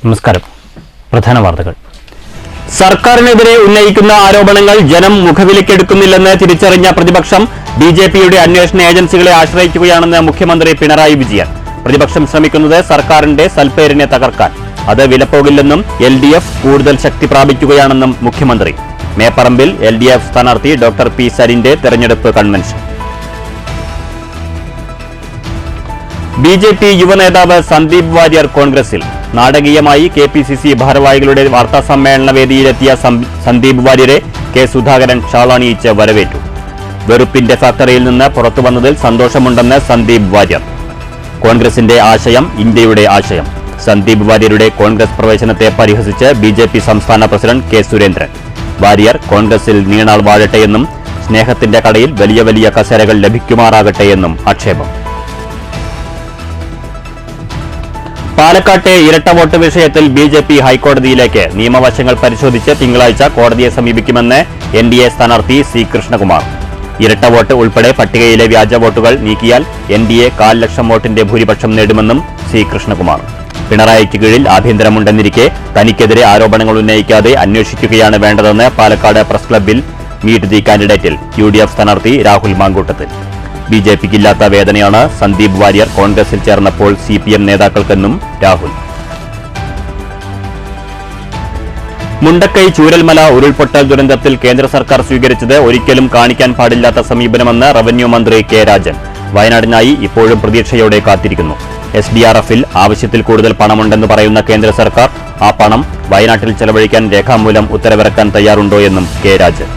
നമസ്കാരം. പ്രധാന വാർത്തകൾ. സർക്കാരിനെതിരെ ഉന്നയിക്കുന്ന ആരോപണങ്ങൾ ജനം മുഖവിലക്കെടുക്കുന്നില്ലെന്ന് തിരിച്ചറിഞ്ഞ പ്രതിപക്ഷം ബിജെപിയുടെ അന്വേഷണ ഏജൻസികളെ ആശ്രയിക്കുകയാണെന്ന് മുഖ്യമന്ത്രി പിണറായി വിജയൻ. പ്രതിപക്ഷം ശ്രമിക്കുന്നത് സർക്കാരിന്റെ സൽപ്പേരിനെ തകർക്കാൻ. അത് വിലപ്പോകില്ലെന്നും LDF കൂടുതൽ ശക്തി പ്രാപിക്കുകയാണെന്നും മുഖ്യമന്ത്രി. മേപ്പറമ്പിൽ LDF സ്ഥാനാർത്ഥി ഡോക്ടർ പി സരിന്റെ തെരഞ്ഞെടുപ്പ് കൺവെൻഷൻ. ബിജെപി യുവനേതാവ് സന്ദീപ് വാര്യർ കോൺഗ്രസിൽ. നാടകീയമായി KPCC ഭാരവാഹികളുടെ വാർത്താസമ്മേളന വേദിയിലെത്തിയ സന്ദീപ് വാര്യരെ കെ സുധാകരൻ ഷാളണിയിച്ച് വരവേറ്റു. വെറുപ്പിന്റെ ഫാക്ടറിയിൽ നിന്ന് പുറത്തുവന്നതിൽ സന്തോഷമുണ്ടെന്ന് സന്ദീപ് വാര്യർ. കോൺഗ്രസിന്റെ ആശയം ഇന്ത്യയുടെ ആശയം. സന്ദീപ് വാര്യരുടെ കോൺഗ്രസ് പ്രവേശനത്തെ പരിഹസിച്ച് BJP സംസ്ഥാന പ്രസിഡന്റ് കെ സുരേന്ദ്രൻ. വാര്യർ കോൺഗ്രസിൽ നീണാൾ വാഴട്ടെയെന്നും സ്നേഹത്തിന്റെ കടയിൽ വലിയ വലിയ കസേരകൾ ലഭിക്കുമാറാകട്ടെയെന്നും ആക്ഷേപം. പാലക്കാട്ടെ ഇരട്ട വോട്ട് വിഷയത്തിൽ BJP ഹൈക്കോടതിയിലേക്ക്. നിയമവശങ്ങൾ പരിശോധിച്ച് തിങ്കളാഴ്ച കോടതിയെ സമീപിക്കുമെന്ന് NDA സ്ഥാനാർത്ഥി C. കൃഷ്ണകുമാർ. ഇരട്ട വോട്ട് ഉൾപ്പെടെ പട്ടികയിലെ വ്യാജ വോട്ടുകൾ നീക്കിയാൽ NDA 1/4 ലക്ഷം വോട്ടിന്റെ ഭൂരിപക്ഷം നേടുമെന്നും C. കൃഷ്ണകുമാർ. പിണറായിക്ക് കീഴിൽ ആഭ്യന്തരമുണ്ടെന്നിരിക്കെ തനിക്കെതിരെ ആരോപണങ്ങൾ ഉന്നയിക്കാതെ അന്വേഷിക്കുകയാണ് വേണ്ടതെന്ന് പാലക്കാട് പ്രസ് ക്ലബ്ബിൽ മീറ്റ് ദി കാൻഡിഡേറ്റിൽ UDF സ്ഥാനാർത്ഥി രാഹുൽ മാങ്കൂട്ടത്തിൽ. BJPക്കില്ലാത്ത വേദനയാണ് സന്ദീപ് വാര്യർ കോൺഗ്രസിൽ ചേർന്നപ്പോൾ CPM നേതാക്കൾക്കെന്നും രാഹുൽ. മുണ്ടക്കൈ ചൂരൽമല ഉരുൾപൊട്ടൽ ദുരന്തത്തിൽ കേന്ദ്ര സർക്കാർ സ്വീകരിച്ചത് ഒരിക്കലും കാണിക്കാൻ പാടില്ലാത്ത സമീപനമെന്ന് റവന്യൂ മന്ത്രി കെ രാജൻ. വയനാടിനായി ഇപ്പോഴും പ്രതീക്ഷയോടെ കാത്തിരിക്കുന്നു. SDRFൽ ആവശ്യത്തിൽ കൂടുതൽ പണമുണ്ടെന്ന് പറയുന്ന കേന്ദ്ര സർക്കാർ ആ പണം വയനാട്ടിൽ ചെലവഴിക്കാൻ രേഖാമൂലം ഉത്തരവിറക്കാൻ തയ്യാറുണ്ടോ എന്നും കെ രാജൻ.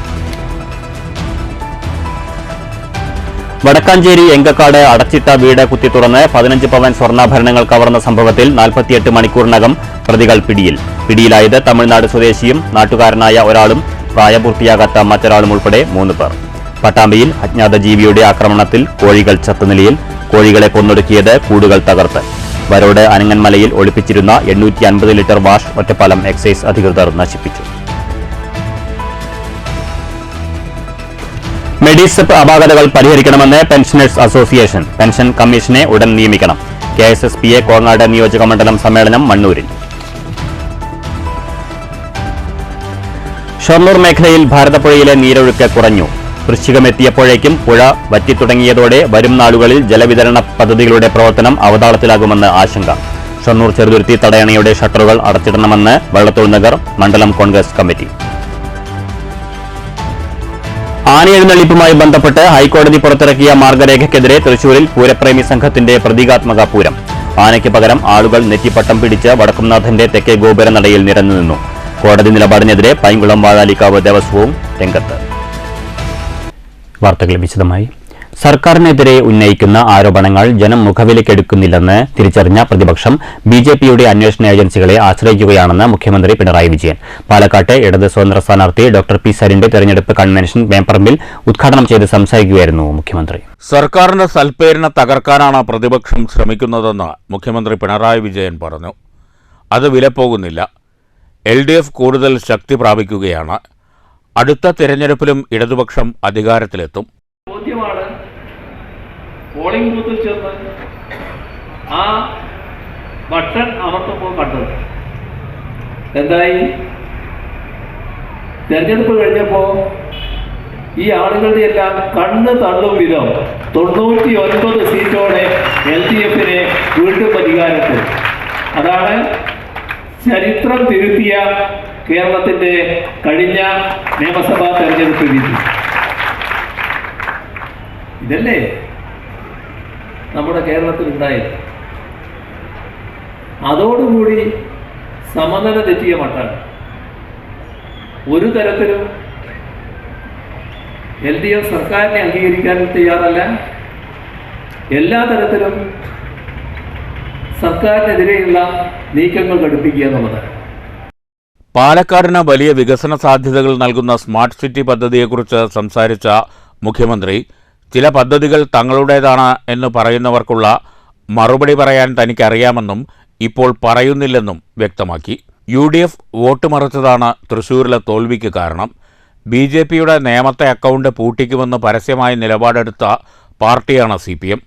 വടക്കാഞ്ചേരി എങ്കക്കാട് അടച്ചിട്ട വീട് കുത്തിത്തുറന്ന് 15 പവൻ സ്വർണ്ണാഭരണങ്ങൾ കവർന്ന സംഭവത്തിൽ 48 മണിക്കൂറിനകം പ്രതികൾ പിടിയിൽ. പിടിയിലായത് തമിഴ്നാട് സ്വദേശിയും നാട്ടുകാരനായ ഒരാളും പ്രായപൂർത്തിയാകാത്ത മറ്റൊരാളും ഉൾപ്പെടെ 3 പേർ. പട്ടാമ്പിയിൽ അജ്ഞാത ജീവിയുടെ ആക്രമണത്തിൽ കോഴികൾ ചത്ത നിലയിൽ. കോഴികളെ കൊന്നൊടുക്കിയത് കൂടുകൾ തകർത്ത്. വരോട് അനങ്ങൻമലയിൽ ഒളിപ്പിച്ചിരുന്ന 850 ലിറ്റർ വാഷ് ഒറ്റപ്പാലം എക്സൈസ് അധികൃതർ നശിപ്പിച്ചു. മെഡിസെപ്പ് അപാകതകൾ പരിഹരിക്കണമെന്ന് പെൻഷനേഴ്സ് അസോസിയേഷൻ. പെൻഷൻ കമ്മീഷനെ ഉടൻ നിയമിക്കണം. KSSPA കോങ്ങാട് നിയോജക മണ്ഡലം സമ്മേളനം മണ്ണൂരിൽ. ഷൊർണൂർ മേഖലയിൽ ഭാരതപ്പുഴയിലെ നീരൊഴുക്ക് കുറഞ്ഞു. വൃശ്ചികമെത്തിയപ്പോഴേക്കും പുഴ വറ്റിത്തുടങ്ങിയതോടെ വരും നാളുകളിൽ ജലവിതരണ പദ്ധതികളുടെ പ്രവർത്തനം അവതാളത്തിലാകുമെന്ന് ആശങ്ക. ഷൊർണൂർ ചെറുതുരുത്തി തടയണയുടെ ഷട്ടറുകൾ അടച്ചിടണമെന്ന് വള്ളത്തോൾ നഗർ മണ്ഡലം കോൺഗ്രസ് കമ്മിറ്റി. ആനയെഴുന്നള്ളിപ്പുമായി ബന്ധപ്പെട്ട് ഹൈക്കോടതി പുറത്തിറക്കിയ മാർഗരേഖയ്ക്കെതിരെ തൃശൂരിൽ പൂരപ്രേമി സംഘത്തിന്റെ പ്രതീകാത്മക പൂരം. ആനയ്ക്ക് പകരം ആളുകൾ നെറ്റിപ്പട്ടം പിടിച്ച് വടക്കുംനാഥന്റെ തെക്കേ ഗോപുരനടയിൽ നിരന്നുനിന്നു. കോടതി നിലപാടിനെതിരെ പൈങ്കുളം വാഴാലിക്കാവ് ദേവസ്വവും രംഗത്ത്. വാർത്തകൾ വിശദമായി. സർക്കാരിനെതിരെ ഉന്നയിക്കുന്ന ആരോപണങ്ങൾ ജനം മുഖവിലക്കെടുക്കുന്നില്ലെന്ന് തിരിച്ചറിഞ്ഞ പ്രതിപക്ഷം BJPയുടെ അന്വേഷണ ഏജൻസികളെ ആശ്രയിക്കുകയാണെന്ന് മുഖ്യമന്ത്രി പിണറായി വിജയൻ. പാലക്കാട്ടെ ഇടത് സ്വതന്ത്ര സ്ഥാനാർത്ഥി ഡോക്ടർ പി സരിന്റെ തെരഞ്ഞെടുപ്പ് കൺവെൻഷൻ മേപ്പറമ്പിൽ ഉദ്ഘാടനം ചെയ്ത് സംസാരിക്കുകയായിരുന്നു മുഖ്യമന്ത്രി. സർക്കാരിന്റെ സൽപ്പേരിനെ തകർക്കാനാണ് പ്രതിപക്ഷം ശ്രമിക്കുന്നതെന്ന് മുഖ്യമന്ത്രി പിണറായി വിജയൻ പറഞ്ഞു. അത് വിലപ്പോകുന്നില്ല. LDF കൂടുതൽ ശക്തി പ്രാപിക്കുകയാണ്. അടുത്ത തിരഞ്ഞെടുപ്പിലും ഇടതുപക്ഷം അധികാരത്തിലെത്തും. പോളിംഗ് ബൂത്തിൽ ചെന്ന് ആ ബട്ടൺ അമർത്തുമ്പോൾ കണ്ടത് എന്തായി? തെരഞ്ഞെടുപ്പ് കഴിഞ്ഞപ്പോൾ ഈ ആളുകളുടെ എല്ലാം കണ്ണ് തള്ളും വിധം 99 സീറ്റോടെ LDFനെ വീണ്ടും അധികാരത്തിൽ. അതാണ് ചരിത്രം തിരുത്തിയ കേരളത്തിന്റെ കഴിഞ്ഞ നിയമസഭാ തെരഞ്ഞെടുപ്പ് വിധി. ഇതല്ലേ നമ്മുടെ കേരളത്തിൽ ഉണ്ടായത്? അതോടുകൂടി സമനില തെറ്റിയ മട്ടാണ്. ഒരു തരത്തിലും LDF സർക്കാരിനെ അംഗീകരിക്കാൻ തയ്യാറല്ല. എല്ലാ തരത്തിലും സർക്കാരിനെതിരെയുള്ള നീക്കങ്ങൾ ഘടിപ്പിക്കുക എന്നുള്ളതാണ്. പാലക്കാടിന് വലിയ വികസന സാധ്യതകൾ നൽകുന്ന സ്മാർട്ട് സിറ്റി പദ്ധതിയെക്കുറിച്ച് സംസാരിച്ച മുഖ്യമന്ത്രി ചില പദ്ധതികൾ തങ്ങളുടേതാണ് എന്ന് പറയുന്നവർക്കുള്ള മറുപടി പറയാൻ തനിക്കറിയാമെന്നും ഇപ്പോൾ പറയുന്നില്ലെന്നും വ്യക്തമാക്കി. UDF വോട്ട് മറിച്ചതാണ് തൃശൂരിലെ തോൽവിക്ക് കാരണം. BJPയുടെ നേമത്തെ അക്കൗണ്ട് പൂട്ടിക്കുമെന്ന് പരസ്യമായി നിലപാടെടുത്ത പാർട്ടിയാണ് CPM.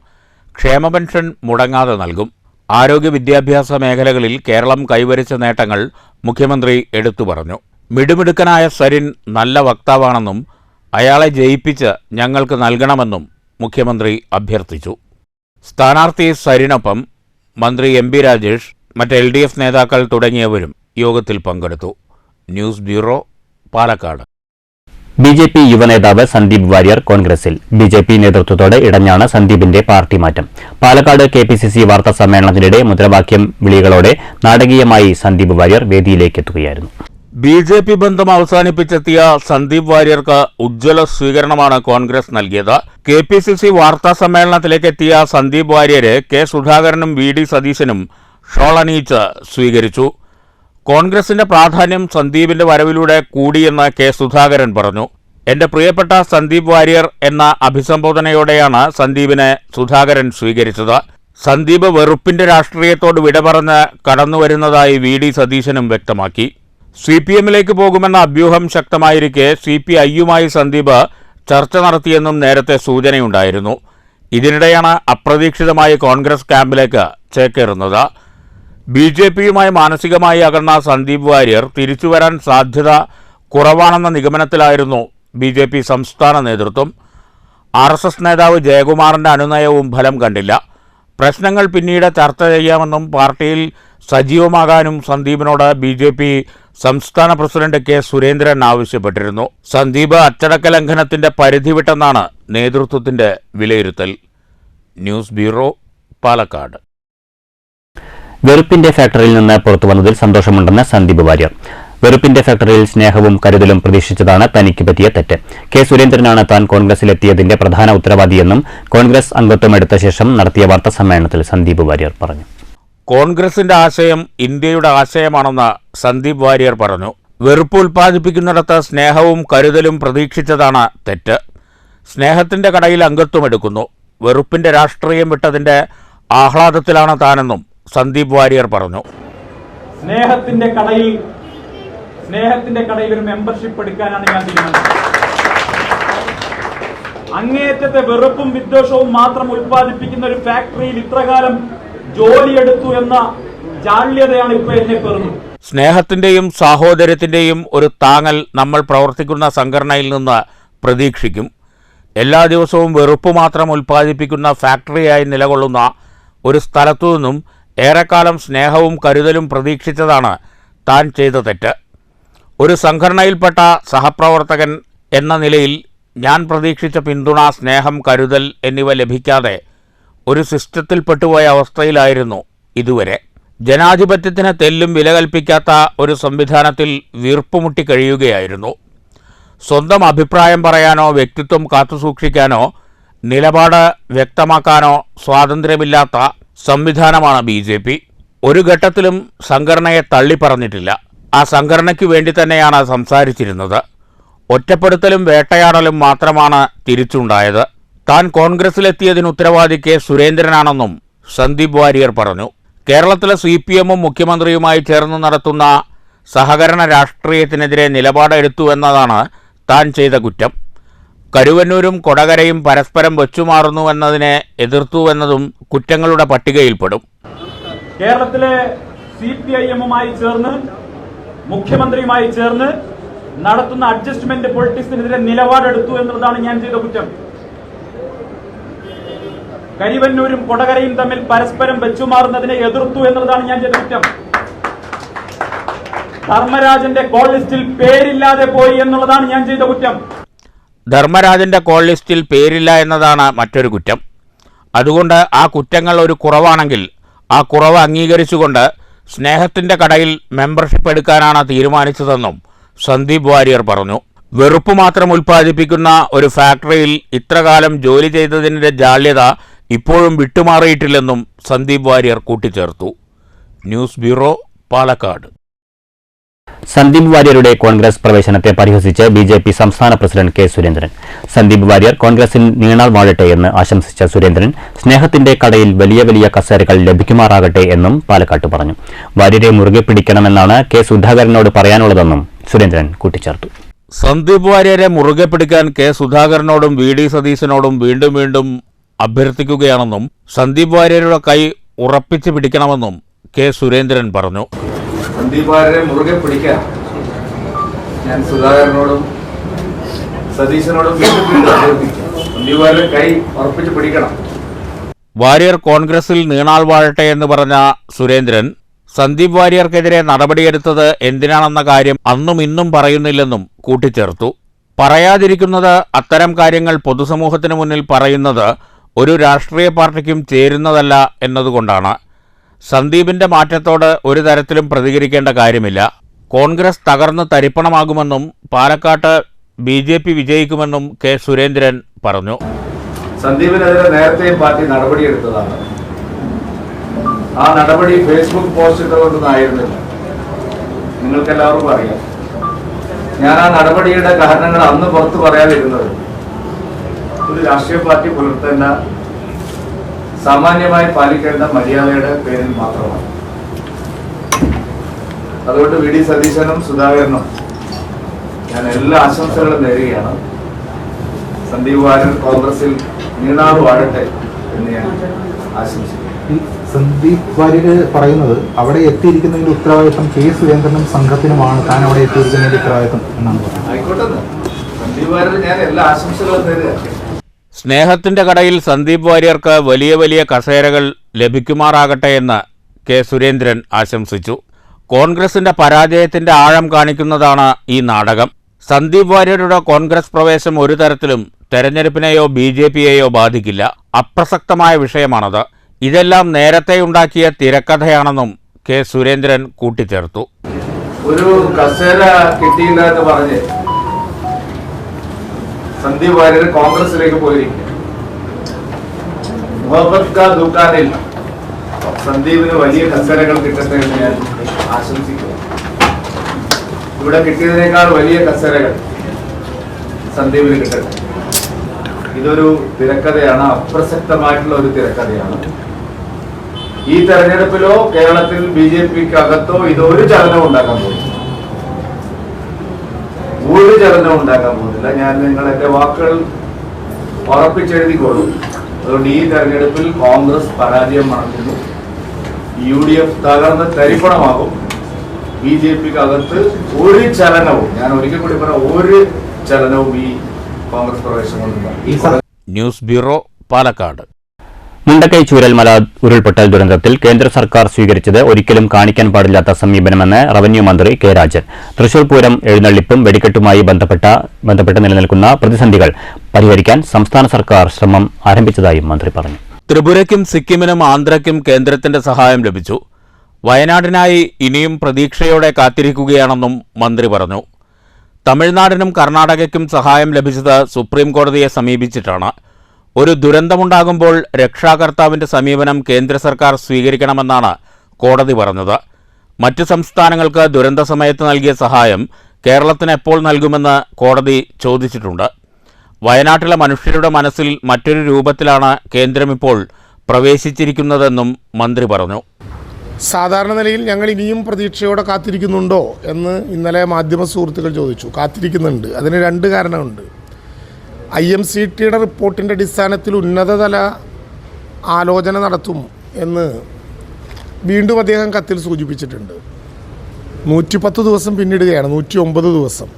ക്ഷേമ പെൻഷൻ മുടങ്ങാതെ നൽകും. ആരോഗ്യ വിദ്യാഭ്യാസ മേഖലകളിൽ കേരളം കൈവരിച്ച നേട്ടങ്ങൾ മുഖ്യമന്ത്രി എടുത്തു പറഞ്ഞു. മിടുമിടുക്കനായ സരിൻ നല്ല വക്താവാണെന്നും അയാളെ ജയിപ്പിച്ച് ഞങ്ങൾക്ക് നൽകണമെന്നും മുഖ്യമന്ത്രി അഭ്യർത്ഥിച്ചു. സ്ഥാനാർത്ഥി സരിനൊപ്പം മന്ത്രി എം.പി. രാജേഷ്, മറ്റ് LDF നേതാക്കൾ തുടങ്ങിയവരും യോഗത്തിൽ പങ്കെടുത്തു. News bureau, Palakkad. BJP യുവനേതാവ് സന്ദീപ് വാര്യർ കോൺഗ്രസിൽ. BJP നേതൃത്വത്തോട് ഇടഞ്ഞാണ് സന്ദീപിന്റെ പാർട്ടി മാറ്റം. പാലക്കാട് KPCC വാർത്താ സമ്മേളനത്തിനിടെ മുദ്രാവാക്യം വിളികളോടെ നാടകീയമായി സന്ദീപ് വാര്യർ വേദിയിലേക്കെത്തുകയായിരുന്നു. BJP ബന്ധം അവസാനിപ്പിച്ചെത്തിയ സന്ദീപ് വാര്യർക്ക് ഉജ്ജ്വല സ്വീകരണമാണ് കോൺഗ്രസ് നൽകിയത്. KPCC വാർത്താ സമ്മേളനത്തിലേക്ക് എത്തിയ സന്ദീപ് വാര്യരെ K. സുധാകരനും VD സതീശനും ഷോളണിയിച്ച് സ്വീകരിച്ചു. കോൺഗ്രസിന്റെ പ്രാധാന്യം സന്ദീപിന്റെ വരവിലൂടെ കൂടിയെന്ന് K. സുധാകരൻ പറഞ്ഞു. എന്റെ പ്രിയപ്പെട്ട സന്ദീപ് വാര്യർ എന്ന അഭിസംബോധനയോടെയാണ് സന്ദീപിനെ സുധാകരൻ സ്വീകരിച്ചത്. സന്ദീപ് വെറുപ്പിന്റെ രാഷ്ട്രീയത്തോട് വിട പറഞ്ഞ് കടന്നുവരുന്നതായി VD സതീശനും വ്യക്തമാക്കി. CPMലേക്ക് പോകുമെന്ന അഭ്യൂഹം ശക്തമായിരിക്കെ CPIയുമായി സന്ദീപ് ചർച്ച നടത്തിയെന്നും നേരത്തെ സൂചനയുണ്ടായിരുന്നു. ഇതിനിടെയാണ് അപ്രതീക്ഷിതമായി കോൺഗ്രസ് ക്യാമ്പിലേക്ക് ചേക്കേറുന്നത്. BJPയുമായി മാനസികമായി അകന്ന സന്ദീപ് വാര്യർ തിരിച്ചുവരാൻ സാധ്യത കുറവാണെന്ന നിഗമനത്തിലായിരുന്നു BJP സംസ്ഥാന നേതൃത്വം. RSS നേതാവ് ജയകുമാറിന്റെ അനുനയവും ഫലം കണ്ടില്ല. പ്രശ്നങ്ങൾ പിന്നീട് ചർച്ച ചെയ്യാമെന്നും പാർട്ടിയിൽ സജീവമാകാനും സന്ദീപിനോട് BJP സംസ്ഥാന പ്രസിഡന്റ് K. സുരേന്ദ്രൻ ആവശ്യപ്പെട്ടിരുന്നു. സന്ദീപ് അച്ചടക്ക ലംഘനത്തിന്റെ പരിധി വിട്ടെന്നാണ് നേതൃത്വത്തിന്റെ വിലയിരുത്തൽ. News bureau, Palakkad. വെറുപ്പിന്റെ ഫാക്ടറിയിൽ നിന്ന് പുറത്തുവന്നതിൽ സന്തോഷമുണ്ടെന്ന് സന്ദീപ് വാര്യർ. വെറുപ്പിന്റെ ഫാക്ടറിയിൽ സ്നേഹവും കരുതലും പ്രതീക്ഷിച്ചതാണ് തനിക്ക് പറ്റിയ തെറ്റ്. K. സുരേന്ദ്രനാണ് താൻ കോൺഗ്രസിലെത്തിയതിന്റെ പ്രധാന ഉത്തരവാദിയെന്നും കോൺഗ്രസ് അംഗത്വമെടുത്ത ശേഷം നടത്തിയ വാർത്താ സമ്മേളനത്തിൽ സന്ദീപ് വാര്യർ പറഞ്ഞു. കോൺഗ്രസിന്റെ ആശയം ഇന്ത്യയുടെ ആശയമാണെന്ന് സന്ദീപ് വാര്യർ പറഞ്ഞു. വെറുപ്പ് ഉൽപ്പാദിപ്പിക്കുന്നിടത്ത് സ്നേഹവും കരുതലും പ്രതീക്ഷിച്ചതാണ് തെറ്റ്. സ്നേഹത്തിന്റെ കടയിൽ അംഗത്വമെടുക്കുന്നു. വെറുപ്പിന്റെ രാഷ്ട്രീയം വിട്ടതിന്റെ ആഹ്ലാദത്തിലാണ് താനെന്നും സന്ദീപ് വാര്യർ പറഞ്ഞു. സ്നേഹത്തിന്റെ കടയിൽ ഒരു മെമ്പർഷിപ്പ് എടുക്കാനാണ് ഞാൻ തീരുമാനിച്ചത്. അങ്ങേയറ്റത്തെ വെറുപ്പും വിദ്വേഷവും മാത്രം ഉൽപ്പാദിപ്പിക്കുന്ന ഒരു ഫാക്ടറിയിൽ ഇത്രകാലം ജോലിയെടുത്തു എന്ന ജാള്യതയാണ് ഇപ്പോൾ എന്നെ പെറുന്നത്. സ്നേഹത്തിന്റെയും സാഹോദര്യത്തിന്റെയും ഒരു താങ്ങൽ നമ്മൾ പ്രവർത്തിക്കുന്ന സംഘടനയിൽ നിന്ന് പ്രതീക്ഷിക്കും. എല്ലാ ദിവസവും വെറുപ്പ് മാത്രം ഉൽപ്പാദിപ്പിക്കുന്ന ഫാക്ടറിയായി നിലകൊള്ളുന്ന ഒരു സ്ഥലത്തു നിന്നും ഏറെക്കാലം സ്നേഹവും കരുതലും പ്രതീക്ഷിച്ചതാണ് താൻ ചെയ്ത തെറ്റ്. ഒരു സംഘടനയിൽപ്പെട്ട സഹപ്രവർത്തകൻ എന്ന നിലയിൽ ഞാൻ പ്രതീക്ഷിച്ച പിന്തുണ, സ്നേഹം, കരുതൽ എന്നിവ ലഭിക്കാതെ ഒരു സിസ്റ്റത്തിൽപ്പെട്ടുപോയ അവസ്ഥയിലായിരുന്നു ഇതുവരെ. ജനാധിപത്യത്തിന് തെല്ലും വില കൽപ്പിക്കാത്ത ഒരു സംവിധാനത്തിൽ വീർപ്പുമുട്ടി കഴിയുകയായിരുന്നു. സ്വന്തം അഭിപ്രായം പറയാനോ വ്യക്തിത്വം കാത്തുസൂക്ഷിക്കാനോ നിലപാട് വ്യക്തമാക്കാനോ സ്വാതന്ത്ര്യമില്ലാത്ത സംവിധാനമാണ് BJP. ഒരു ഘട്ടത്തിലും സംഘടനയെ തള്ളിപ്പറഞ്ഞിട്ടില്ല. ആ സംഘടനയ്ക്ക് വേണ്ടി തന്നെയാണ് സംസാരിച്ചിരുന്നത്. ഒറ്റപ്പെടുത്തലും വേട്ടയാടലും മാത്രമാണ് തിരിച്ചുണ്ടായത്. താൻ കോൺഗ്രസിലെത്തിയതിന് ഉത്തരവാദി K. സുരേന്ദ്രനാണെന്നും സന്ദീപ് വാര്യർ പറഞ്ഞു. കേരളത്തിലെ CPMും മുഖ്യമന്ത്രിയുമായി ചേർന്ന് നടത്തുന്ന സഹകരണ രാഷ്ട്രീയത്തിനെതിരെ നിലപാടെടുത്തുവെന്നതാണ് താൻ ചെയ്ത കുറ്റം. കരുവന്നൂരും കൊടകരയും പരസ്പരം വെച്ചുമാറുന്നുവെന്നതിനെ എതിർത്തുവെന്നതും കുറ്റങ്ങളുടെ പട്ടികയിൽപ്പെടും. കേരളത്തിലെ CPIഎമ്മുമായി ചേർന്ന് മുഖ്യമന്ത്രിയുമായി ചേർന്ന് നടത്തുന്ന അഡ്ജസ്റ്റ്മെന്റ് പൊളിറ്റിക്സിനെതിരെ നിലപാടെടുത്തു എന്നുള്ളതാണ് ഞാൻ ചെയ്ത കുറ്റം. കരിവന്നൂരും കൊടകരയും തമ്മിൽ പരസ്പരം വെച്ചുമാറുന്നതിനെ എതിർത്തു എന്നുള്ളതാണ് ഞാൻ ചെയ്ത കുറ്റം. ധർമ്മരാജന്റെ കോൾ ലിസ്റ്റിൽ പേരില്ലാതെ പോയി എന്നുള്ളതാണ് ഞാൻ ചെയ്ത കുറ്റം. ധർമ്മരാജന്റെ കോൾ ലിസ്റ്റിൽ പേരില്ല എന്നതാണ് മറ്റൊരു കുറ്റം. അതുകൊണ്ട് ആ കുറ്റങ്ങൾ ഒരു കുറവാണെങ്കിൽ ആ കുറവ് അംഗീകരിച്ചുകൊണ്ട് സ്നേഹത്തിന്റെ കടയിൽ മെമ്പർഷിപ്പ് എടുക്കാനാണ് തീരുമാനിച്ചതെന്നും സന്ദീപ് വാര്യർ പറഞ്ഞു. വെറുപ്പ് മാത്രം ഉൽപ്പാദിപ്പിക്കുന്ന ഒരു ഫാക്ടറിയിൽ ഇത്രകാലം ജോലി ചെയ്തതിൻ്റെ ജാള്യത ഇപ്പോഴും വിട്ടുമാറിയിട്ടില്ലെന്നും സന്ദീപ് വാര്യർ കൂട്ടിച്ചേർത്തു. News bureau, Palakkad. സന്ദീപ് വാര്യരുടെ കോൺഗ്രസ് പ്രവേശനത്തെ പരിഹസിച്ച് BJP സംസ്ഥാന പ്രസിഡന്റ് K. സുരേന്ദ്രൻ. സന്ദീപ് വാര്യർ കോൺഗ്രസിൽ നീണാൾ വാഴട്ടെ എന്ന് ആശംസിച്ച സുരേന്ദ്രൻ സ്നേഹത്തിന്റെ കടയിൽ വലിയ വലിയ കസേരകൾ ലഭിക്കുമാറാകട്ടെ എന്നും പാലക്കാട്ട് പറഞ്ഞു. വാര്യരെ മുറുകെ പിടിക്കണമെന്നാണ് K. സുധാകരനോട് പറയാനുള്ളതെന്നും സുരേന്ദ്രൻ കൂട്ടിച്ചേർത്തു. സന്ദീപ് വാര്യരെ മുറുകെ പിടിക്കാൻ K. സുധാകരനോടും VD സതീശനോടും വീണ്ടും വീണ്ടും അഭ്യർത്ഥിക്കുകയാണെന്നും സന്ദീപ് വാര്യരുടെ കൈ ഉറപ്പിച്ചു പിടിക്കണമെന്നും കെ സുരേന്ദ്രൻ പറഞ്ഞു. സന്ദീപ് വാര്യരെ മുറുകെ പിടിക്കാൻ ഞാൻ സുധാകരനോടും സതീശനോടും സന്ദീപ് വാര്യരെ കൈ ഉറപ്പിച്ച് പിടിക്കണം. വാര്യർ കോൺഗ്രസിൽ നീണാൾ വാഴട്ടെ എന്ന് പറഞ്ഞ സുരേന്ദ്രൻ സന്ദീപ് വാര്യർക്കെതിരെ നടപടിയെടുത്തത് എന്തിനാണെന്ന കാര്യം അന്നും ഇന്നും പറയുന്നില്ലെന്നും കൂട്ടിച്ചേർത്തു. പറയാതിരിക്കുന്നത് അത്തരം കാര്യങ്ങൾ പൊതുസമൂഹത്തിന് മുന്നിൽ പറയുന്നത് ഒരു രാഷ്ട്രീയ പാർട്ടിക്കും ചേരുന്നതല്ല എന്നതുകൊണ്ടാണ്. സന്ദീപിന്റെ മാറ്റത്തോട് ഒരു തരത്തിലും പ്രതികരിക്കേണ്ട കാര്യമില്ല. കോൺഗ്രസ് തകർന്ന് തരിപ്പണമാകുമെന്നും പാലക്കാട്ട് BJP വിജയിക്കുമെന്നും കെ സുരേന്ദ്രൻ പറഞ്ഞു. സന്ദീപിനെതിരെ നേരത്തെ പാർട്ടി നടപടിയെടുത്തതാണ്. ആ നടപടി ഫേസ്ബുക്ക് പോസ്റ്റ് ഇട്ടുകൊണ്ടൊന്നായിരുന്നില്ല. നിങ്ങൾക്കെല്ലാവർക്കും അറിയാം. ഞാൻ ആ നടപടിയുടെ കാരണങ്ങൾ അന്ന് പുറത്തു പറയാതിരുന്നത് ഒരു രാഷ്ട്രീയ പാർട്ടി പുലർത്തേണ്ട സാമാന്യമായി പാലിക്കേണ്ട മര്യാദയുടെ പേരിൽ മാത്രമാണ്. അതുകൊണ്ട് VD സതീശനും സുധാകരനും ഞാൻ എല്ലാ ആശംസകളും നേരുകയാണ്. സന്ദീപ് വാര്യർ കോൺഗ്രസിൽ നീണാൾ വാഴട്ടെ എന്ന് ഞാൻ ആശംസിക്കുന്നു. സന്ദീപ് വാര്യർ പറയുന്നത് അവിടെ എത്തിയിരിക്കുന്നതിന്റെ ഉത്തരവാദിത്വം കെ സുരേന്ദ്രനും സംഘത്തിനുമാണ്, താൻ അവിടെ എത്തിയിരിക്കുന്നതിന്റെ ഉത്തരവാദിത്വം എന്നാണ് പറയുന്നത്. ആയിക്കോട്ടെ, സന്ദീപ് വാര്യർ ഞാൻ എല്ലാ ആശംസകളും നേരുക. സ്നേഹത്തിന്റെ കടയിൽ സന്ദീപ് വാര്യർക്ക് വലിയ വലിയ കസേരകൾ ലഭിക്കുമാറാകട്ടെ എന്ന് കെ സുരേന്ദ്രൻ ആശംസിച്ചു. കോൺഗ്രസിന്റെ പരാജയത്തിന്റെ ആഴം കാണിക്കുന്നതാണ് ഈ നാടകം. സന്ദീപ് വാര്യരുടെ കോൺഗ്രസ് പ്രവേശം ഒരു തരത്തിലും തെരഞ്ഞെടുപ്പിനെയോ BJPയെയോ ബാധിക്കില്ല. അപ്രസക്തമായ വിഷയമാണത്. ഇതെല്ലാം നേരത്തെ ഉണ്ടാക്കിയ തിരക്കഥയാണെന്നും കെ സുരേന്ദ്രൻ കൂട്ടിച്ചേർത്തു. ഒരു കസേര കിട്ടിയില്ല എന്ന് പറഞ്ഞ് സന്ദീപ് വാര്യർ കോൺഗ്രസിലേക്ക് പോയിരിക്കും. മുഹമ്മദ് ഖാൻ ദുക്കാനിൽ സന്ദീപിന് വലിയ കസേരകൾ കിട്ടട്ടെ എന്ന് ഞാൻ ആശംസിക്കുന്നു. ഇവിടെ കിട്ടിയതിനേക്കാൾ വലിയ കസേരകൾ സന്ദീപിന് കിട്ടട്ടെ. ഇതൊരു തിരക്കഥയാണ്, അപ്രസക്തമായിട്ടുള്ള ഒരു തിരക്കഥയാണ്. ഈ തെരഞ്ഞെടുപ്പിലോ കേരളത്തിൽ BJPക്ക് അകത്തോ ഇതൊരു ചലനം ഉണ്ടാക്കാൻ പോകുന്നില്ല. ഒരു ചലനം ഉണ്ടാക്കാൻ പോകുന്നില്ല. ഞാൻ നിങ്ങൾ എന്റെ വാക്കുകൾ ഉറപ്പിച്ചെഴുതിക്കോളൂ. അതുകൊണ്ട് ഈ തെരഞ്ഞെടുപ്പിൽ കോൺഗ്രസ് പരാജയം മണക്കുന്നു. UDF തകർന്ന് തരിപ്പണമാകും. BJPക്ക് അകത്ത് ഒരു ചലനവും, ഞാൻ ഒരിക്കൽ കൂടി പറയാം, ഒരു ചലനവും ഈ കോൺഗ്രസ് പ്രവേശനം കൊണ്ടുണ്ടാകും. News bureau, Palakkad. മുണ്ടക്കൈ ചൂരൽമല ഉരുൾപൊട്ടൽ ദുരന്തത്തിൽ കേന്ദ്ര സർക്കാർ സ്വീകരിച്ചത് ഒരിക്കലും കാണിക്കാൻ സമീപനമെന്ന് റവന്യൂ മന്ത്രി കെ രാജൻ. തൃശൂർ പൂരം എഴുന്നള്ളിപ്പും വെടിക്കെട്ടുമായി ബന്ധപ്പെട്ട് നിലനിൽക്കുന്ന പ്രതിസന്ധികൾ പരിഹരിക്കാൻ സംസ്ഥാന സർക്കാർ ശ്രമം ആരംഭിച്ചതായും മന്ത്രി പറഞ്ഞു. ത്രിപുരയ്ക്കും സിക്കിമിനും ആന്ധ്രയ്ക്കും കേന്ദ്രത്തിന്റെ സഹായം ലഭിച്ചു. വയനാടിനായി ഇനിയും പ്രതീക്ഷയോടെ കാത്തിരിക്കുകയാണെന്നും മന്ത്രി പറഞ്ഞു. തമിഴ്നാടിനും കർണാടകയ്ക്കും സഹായം ലഭിച്ചത് സുപ്രീം കോടതിയെ സമീപിച്ചിട്ടാണ്. ഒരു ദുരന്തമുണ്ടാകുമ്പോൾ രക്ഷാകർത്താവിന്റെ സമീപനം കേന്ദ്ര സർക്കാർ സ്വീകരിക്കണമെന്നാണ് കോടതി പറഞ്ഞത്. മറ്റ് സംസ്ഥാനങ്ങൾക്ക് ദുരന്ത സമയത്ത് നൽകിയ സഹായം കേരളത്തിന് എപ്പോൾ നൽകുമെന്ന് കോടതി ചോദിച്ചിട്ടുണ്ട്. വയനാട്ടിലെ മനുഷ്യരുടെ മനസ്സിൽ മറ്റൊരു രൂപത്തിലാണ് കേന്ദ്രമിപ്പോൾ പ്രവേശിച്ചിരിക്കുന്നതെന്നും മന്ത്രി പറഞ്ഞു. സാധാരണ നിലയിൽ ഞങ്ങൾ ഇനിയും പ്രതീക്ഷയോടെ കാത്തിരിക്കുന്നുണ്ടോ എന്ന് ഇന്നലെ മാധ്യമ സുഹൃത്തുക്കൾ ചോദിച്ചു. കാത്തിരിക്കുന്നുണ്ട്. അതിന് രണ്ട് കാരണമുണ്ട്. IMCTയുടെ റിപ്പോർട്ടിൻ്റെ അടിസ്ഥാനത്തിൽ ഉന്നതതല ആലോചന നടത്തും എന്ന് വീണ്ടും അദ്ദേഹം കത്തിൽ സൂചിപ്പിച്ചിട്ടുണ്ട്. 110 ദിവസം പിന്നിടുകയാണ്, 109 ദിവസം.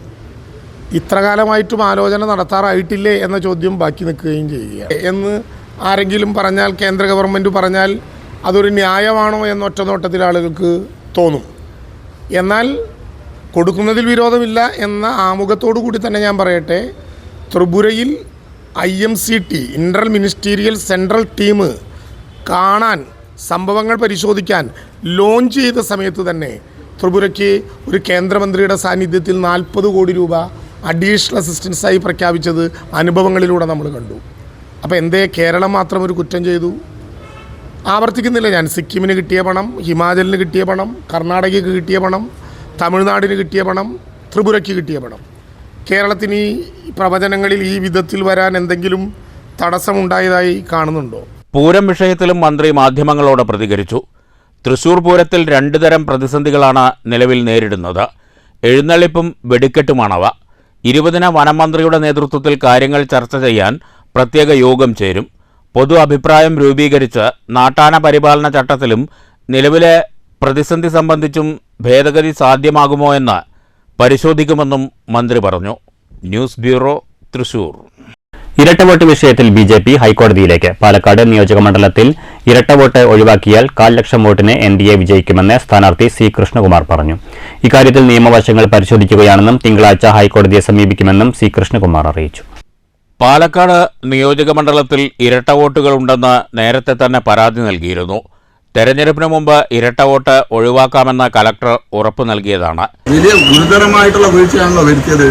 ഇത്ര കാലമായിട്ടും ആലോചന നടത്താറായിട്ടില്ലേ എന്ന ചോദ്യം ബാക്കി നിൽക്കുകയും ചെയ്യുക എന്ന് ആരെങ്കിലും പറഞ്ഞാൽ, കേന്ദ്ര ഗവൺമെൻറ് പറഞ്ഞാൽ അതൊരു ന്യായമാണോ എന്നൊറ്റ നോട്ടത്തിൽ ആളുകൾക്ക് തോന്നും. എന്നാൽ കൊടുക്കുന്നതിൽ വിരോധമില്ല എന്ന ആമുഖത്തോടു കൂടി തന്നെ ഞാൻ പറയട്ടെ, ത്രിപുരയിൽ IMCT ഇൻ്റർ മിനിസ്റ്റീരിയൽ സെൻട്രൽ ടീം കാണാൻ, സംഭവങ്ങൾ പരിശോധിക്കാൻ ലോഞ്ച് ചെയ്ത സമയത്ത് തന്നെ ത്രിപുരയ്ക്ക് ഒരു കേന്ദ്രമന്ത്രിയുടെ സാന്നിധ്യത്തിൽ 40 കോടി രൂപ അഡീഷണൽ അസിസ്റ്റൻസായി പ്രഖ്യാപിച്ചത് അനുഭവങ്ങളിലൂടെ നമ്മൾ കണ്ടു. അപ്പോൾ എന്തേ കേരളം മാത്രം ഒരു കുറ്റം ചെയ്തു? ആവർത്തിക്കുന്നില്ല ഞാൻ. സിക്കിമിന് കിട്ടിയ പണം, ഹിമാചലിന് കിട്ടിയ പണം, കർണാടകയ്ക്ക് കിട്ടിയ പണം, തമിഴ്നാടിന് കിട്ടിയ പണം, ത്രിപുരയ്ക്ക് കിട്ടിയ പണം. കേരളത്തിന് ഈ പ്രവചനങ്ങളിൽ ഈ വിധത്തിൽ വരാൻ എന്തെങ്കിലും തടസ്സമുണ്ടായതായി കാണുന്നുണ്ടോ? പൂരം വിഷയത്തിലും മന്ത്രി മാധ്യമങ്ങളോട് പ്രതികരിച്ചു. തൃശൂർ പൂരത്തിൽ 2 തരം പ്രതിസന്ധികളാണ് നിലവിൽ നേരിടുന്നത്. എഴുന്നള്ളിപ്പും വെടിക്കെട്ടുമാണവ. 20-ന് വനം മന്ത്രിയുടെ നേതൃത്വത്തിൽ കാര്യങ്ങൾ ചർച്ച ചെയ്യാൻ പ്രത്യേക യോഗം ചേരും. പൊതു അഭിപ്രായം രൂപീകരിച്ച് നാട്ടാന പരിപാലന ചട്ടത്തിലും നിലവിലെ പ്രതിസന്ധി സംബന്ധിച്ചും ഭേദഗതി സാധ്യമാകുമോ എന്ന് പരിശോധിക്കുമെന്നും മന്ത്രി പറഞ്ഞു. News bureau, Thrissur. ഇരട്ട വോട്ട് വിഷയത്തിൽ ബി.ജെ.പി. ഹൈക്കോടതിയിലേക്ക്. പാലക്കാട് നിയോജകമണ്ഡലത്തിൽ ഇരട്ട വോട്ട് ഒഴിവാക്കിയാൽ 1,00,000 വോട്ടിന് എൻ.ഡി.എ വിജയിക്കുമെന്ന് സ്ഥാനാർത്ഥി സി. കൃഷ്ണകുമാർ പറഞ്ഞു. ഇക്കാര്യത്തിൽ നിയമവശങ്ങൾ പരിശോധിക്കുകയാണെന്നും തിങ്കളാഴ്ച ഹൈക്കോടതിയെ സമീപിക്കുമെന്നും സി. കൃഷ്ണകുമാർ അറിയിച്ചു. പാലക്കാട് നിയോജകമണ്ഡലത്തിൽ ഇരട്ട വോട്ടുകളുണ്ടെന്ന് നേരത്തെ തന്നെ പരാതി നൽകിയിരുന്നു. തെരഞ്ഞെടുപ്പിന് മുമ്പ് ഇരട്ട വോട്ട് ഒഴിവാക്കാമെന്ന് കലക്ടർ ഉറപ്പ് നൽകിയതാണ്. വലിയ ഗുരുതരമായിട്ടുള്ള വീഴ്ചയാണല്ലോ വരുത്തിയത്.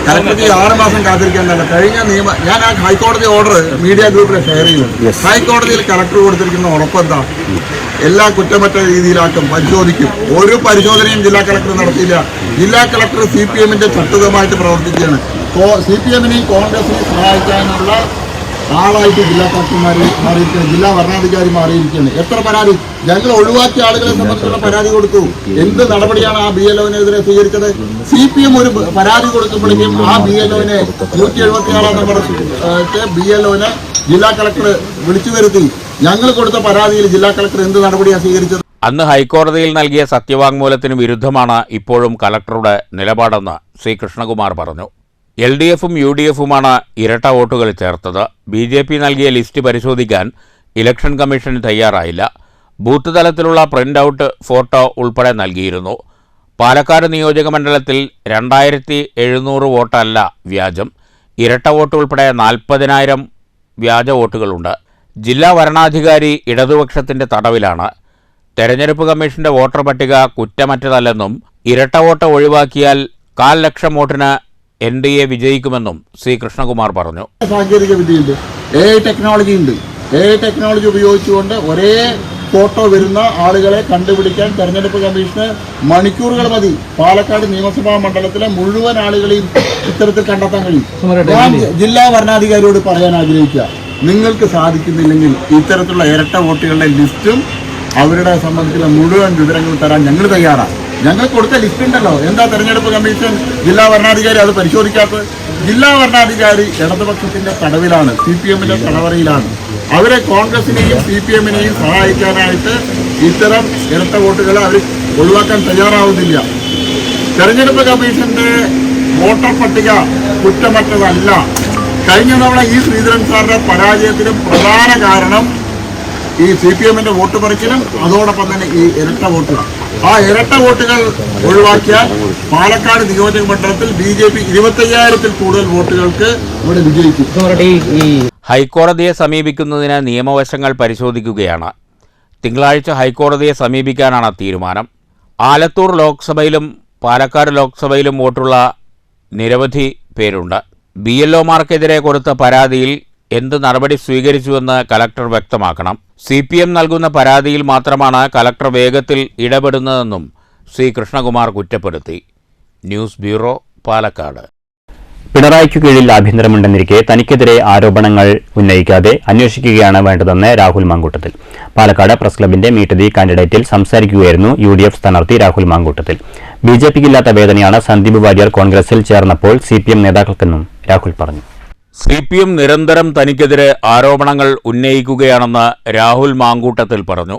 കലക്ടർക്ക് 6 മാസം കാത്തിരിക്കേണ്ടല്ല. കഴിഞ്ഞ ഞാൻ ആ ഹൈക്കോടതി ഓർഡർ മീഡിയ ഗ്രൂപ്പിൽ ഷെയർ ചെയ്തു. ഹൈക്കോടതിയിൽ കലക്ടർ കൊടുത്തിരിക്കുന്ന ഉറപ്പെന്താ? എല്ലാ കുറ്റമറ്റ രീതിയിലാക്കും, പരിശോധിക്കും. ഒരു പരിശോധനയും ജില്ലാ കളക്ടർ നടത്തിയില്ല. ജില്ലാ കളക്ടർ CPM-ന്റെ ചട്ടുകമായിട്ട് പ്രവർത്തിക്കുകയാണ്. CPM-നെയും കോൺഗ്രസിനെയും സഹായിക്കാനുള്ള ആളായിട്ട് ജില്ലാ കളക്ടർമാർ മാറിയിരിക്കുകയാണ്, ജില്ലാ ഭരണാധികാരി മാറിയിരിക്കുകയാണ്. എത്ര പരാതി ഞങ്ങൾ ഒഴിവാക്കിയ ആളുകളെ സംബന്ധിച്ചുള്ള പരാതി കൊടുത്തു. എന്ത് നടപടിയാണ് ആ BLO-നെതിരെ സ്വീകരിച്ചത്? CPM ഒരു പരാതി കൊടുക്കുമ്പോഴേക്കും ആ BLO-നെ 176 നമ്പർ BLO-നെ ജില്ലാ കളക്ടർ വിളിച്ചു വരുത്തി. ഞങ്ങൾ കൊടുത്ത പരാതിയിൽ ജില്ലാ കളക്ടർ എന്ത് നടപടിയാണ് സ്വീകരിച്ചത്? അന്ന് ഹൈക്കോടതിയിൽ നൽകിയ സത്യവാങ്മൂലത്തിന് വിരുദ്ധമാണ് ഇപ്പോഴും കലക്ടറുടെ നിലപാടെന്ന് സി. കൃഷ്ണകുമാർ പറഞ്ഞു. LDF-ഉം UDF-ഉമാണ് ഇരട്ട വോട്ടുകൾ ചേർത്തത്. BJP നൽകിയ ലിസ്റ്റ് പരിശോധിക്കാൻ ഇലക്ഷൻ കമ്മീഷൻ തയ്യാറായില്ല. ബൂത്ത് തലത്തിലുള്ള പ്രിന്റ് ഔട്ട് ഫോട്ടോ ഉൾപ്പെടെ നൽകിയിരുന്നു. പാലക്കാട് നിയോജകമണ്ഡലത്തിൽ 2700 വോട്ടല്ല വ്യാജം. ഇരട്ട വോട്ട് ഉൾപ്പെടെ 40,000 വ്യാജ വോട്ടുകളുണ്ട്. ജില്ലാ വരണാധികാരി ഇടതുപക്ഷത്തിന്റെ തടവിലാണ്. തെരഞ്ഞെടുപ്പ് കമ്മീഷന്റെ വോട്ടർ പട്ടിക കുറ്റമറ്റതല്ലെന്നും ഇരട്ട വോട്ട് ഒഴിവാക്കിയാൽ 1,00,000 വോട്ടിന് NDA വിജയിക്കുമെന്നും സി. കൃഷ്ണകുമാർ പറഞ്ഞു. സാങ്കേതിക വിദ്യയുണ്ട്, AI ടെക്നോളജി ഉണ്ട്. AI ടെക്നോളജി ഉപയോഗിച്ചുകൊണ്ട് ഒരേ ഫോട്ടോ വരുന്ന ആളുകളെ കണ്ടുപിടിക്കാൻ തെരഞ്ഞെടുപ്പ് കമ്മീഷന് മണിക്കൂറുകൾ മതി. പാലക്കാട് നിയമസഭാ മണ്ഡലത്തിലെ മുഴുവൻ ആളുകളെയും ഇത്തരത്തിൽ കണ്ടെത്താൻ കഴിയും. ഞാൻ ജില്ലാ ഭരണാധികാരിയോട് പറയാൻ ആഗ്രഹിക്കുക, നിങ്ങൾക്ക് സാധിക്കുന്നില്ലെങ്കിൽ ഇത്തരത്തിലുള്ള ഇരട്ട വോട്ടുകളുടെ ലിസ്റ്റും അവരുടെ സംബന്ധിച്ചുള്ള മുഴുവൻ വിവരങ്ങളും തരാൻ ഞങ്ങൾ തയ്യാറാണ്. ഞങ്ങൾ കൊടുത്ത ലിസ്റ്റ് ഉണ്ടല്ലോ, എന്താ തെരഞ്ഞെടുപ്പ് കമ്മീഷൻ ജില്ലാ ഭരണാധികാരി അത് പരിശോധിക്കാത്തത്? ജില്ലാ ഭരണാധികാരി ഇടതുപക്ഷത്തിന്റെ തടവിലാണ്, CPM-ന്റെ തടവറയിലാണ്. അവരെ കോൺഗ്രസിനെയും CPM-നെയും സഹായിക്കാനായിട്ട് ഇത്തരം ഇരട്ട വോട്ടുകളെ അവർ ഒഴിവാക്കാൻ തയ്യാറാവുന്നില്ല. തെരഞ്ഞെടുപ്പ് കമ്മീഷന്റെ വോട്ടർ പട്ടിക കുറ്റമറ്റതല്ല. കഴിഞ്ഞ തവണ ഈ ശ്രീധരൻ സാറിന്റെ പരാജയത്തിനും പ്രധാന കാരണം ഈ CPM-ന്റെ വോട്ട് പറിക്കലും അതോടൊപ്പം തന്നെ ഈ ഇരട്ട വോട്ടുകൾ. ആ ഇരട്ട വോട്ടുകൾ ഒഴിവാക്കിയാൽ പാലക്കാട് നിയോജക മണ്ഡലത്തിൽ BJP 25,000-ൽ കൂടുതൽ വോട്ടുകൾക്ക് ഇവിടെ വിജയിക്കും. ഹൈക്കോടതിയെ സമീപിക്കുന്നതിന് നിയമവശങ്ങൾ പരിശോധിക്കുകയാണ്. തിങ്കളാഴ്ച ഹൈക്കോടതിയെ സമീപിക്കാനാണ് തീരുമാനം. ആലത്തൂർ ലോക്സഭയിലും പാലക്കാട് ലോക്സഭയിലും വോട്ടുള്ള നിരവധി പേരുണ്ട്. BLO-മാർക്കെതിരെ കൊടുത്ത പരാതിയിൽ എന്ത് നടപടി സ്വീകരിച്ചുവെന്ന് കലക്ടർ വ്യക്തമാക്കണം. CPM നൽകുന്ന പരാതിയിൽ മാത്രമാണ് കലക്ടർ വേഗത്തിൽ ഇടപെടുന്നതെന്നും സി. കൃഷ്ണകുമാർ കുറ്റപ്പെടുത്തി. News bureau, Palakkad. പിണറായിക്കു കീഴിൽ ആഭ്യന്തരമുണ്ടെന്നിരിക്കെ തനിക്കെതിരെ ആരോപണങ്ങൾ ഉന്നയിക്കാതെ അന്വേഷിക്കുകയാണ് വേണ്ടതെന്ന് രാഹുൽ മാങ്കൂട്ടത്തിൽ. പാലക്കാട് പ്രസ് ക്ലബിന്റെ മീറ്റ് ദി കാൻഡിഡേറ്റിൽ സംസാരിക്കുകയായിരുന്നു UDF സ്ഥാനാർത്ഥി രാഹുൽ മാങ്കൂട്ടത്തിൽ. BJPക്കില്ലാത്ത വേദനയാണ് സന്ദീപ് വാര്യർ കോൺഗ്രസിൽ ചേർന്നപ്പോൾ CPM നേതാക്കൾക്കെന്നും രാഹുൽ പറഞ്ഞു. CPM നിരന്തരം തനിക്കെതിരെ ആരോപണങ്ങൾ ഉന്നയിക്കുകയാണെന്ന് രാഹുൽ മാങ്കൂട്ടത്തിൽ പറഞ്ഞു.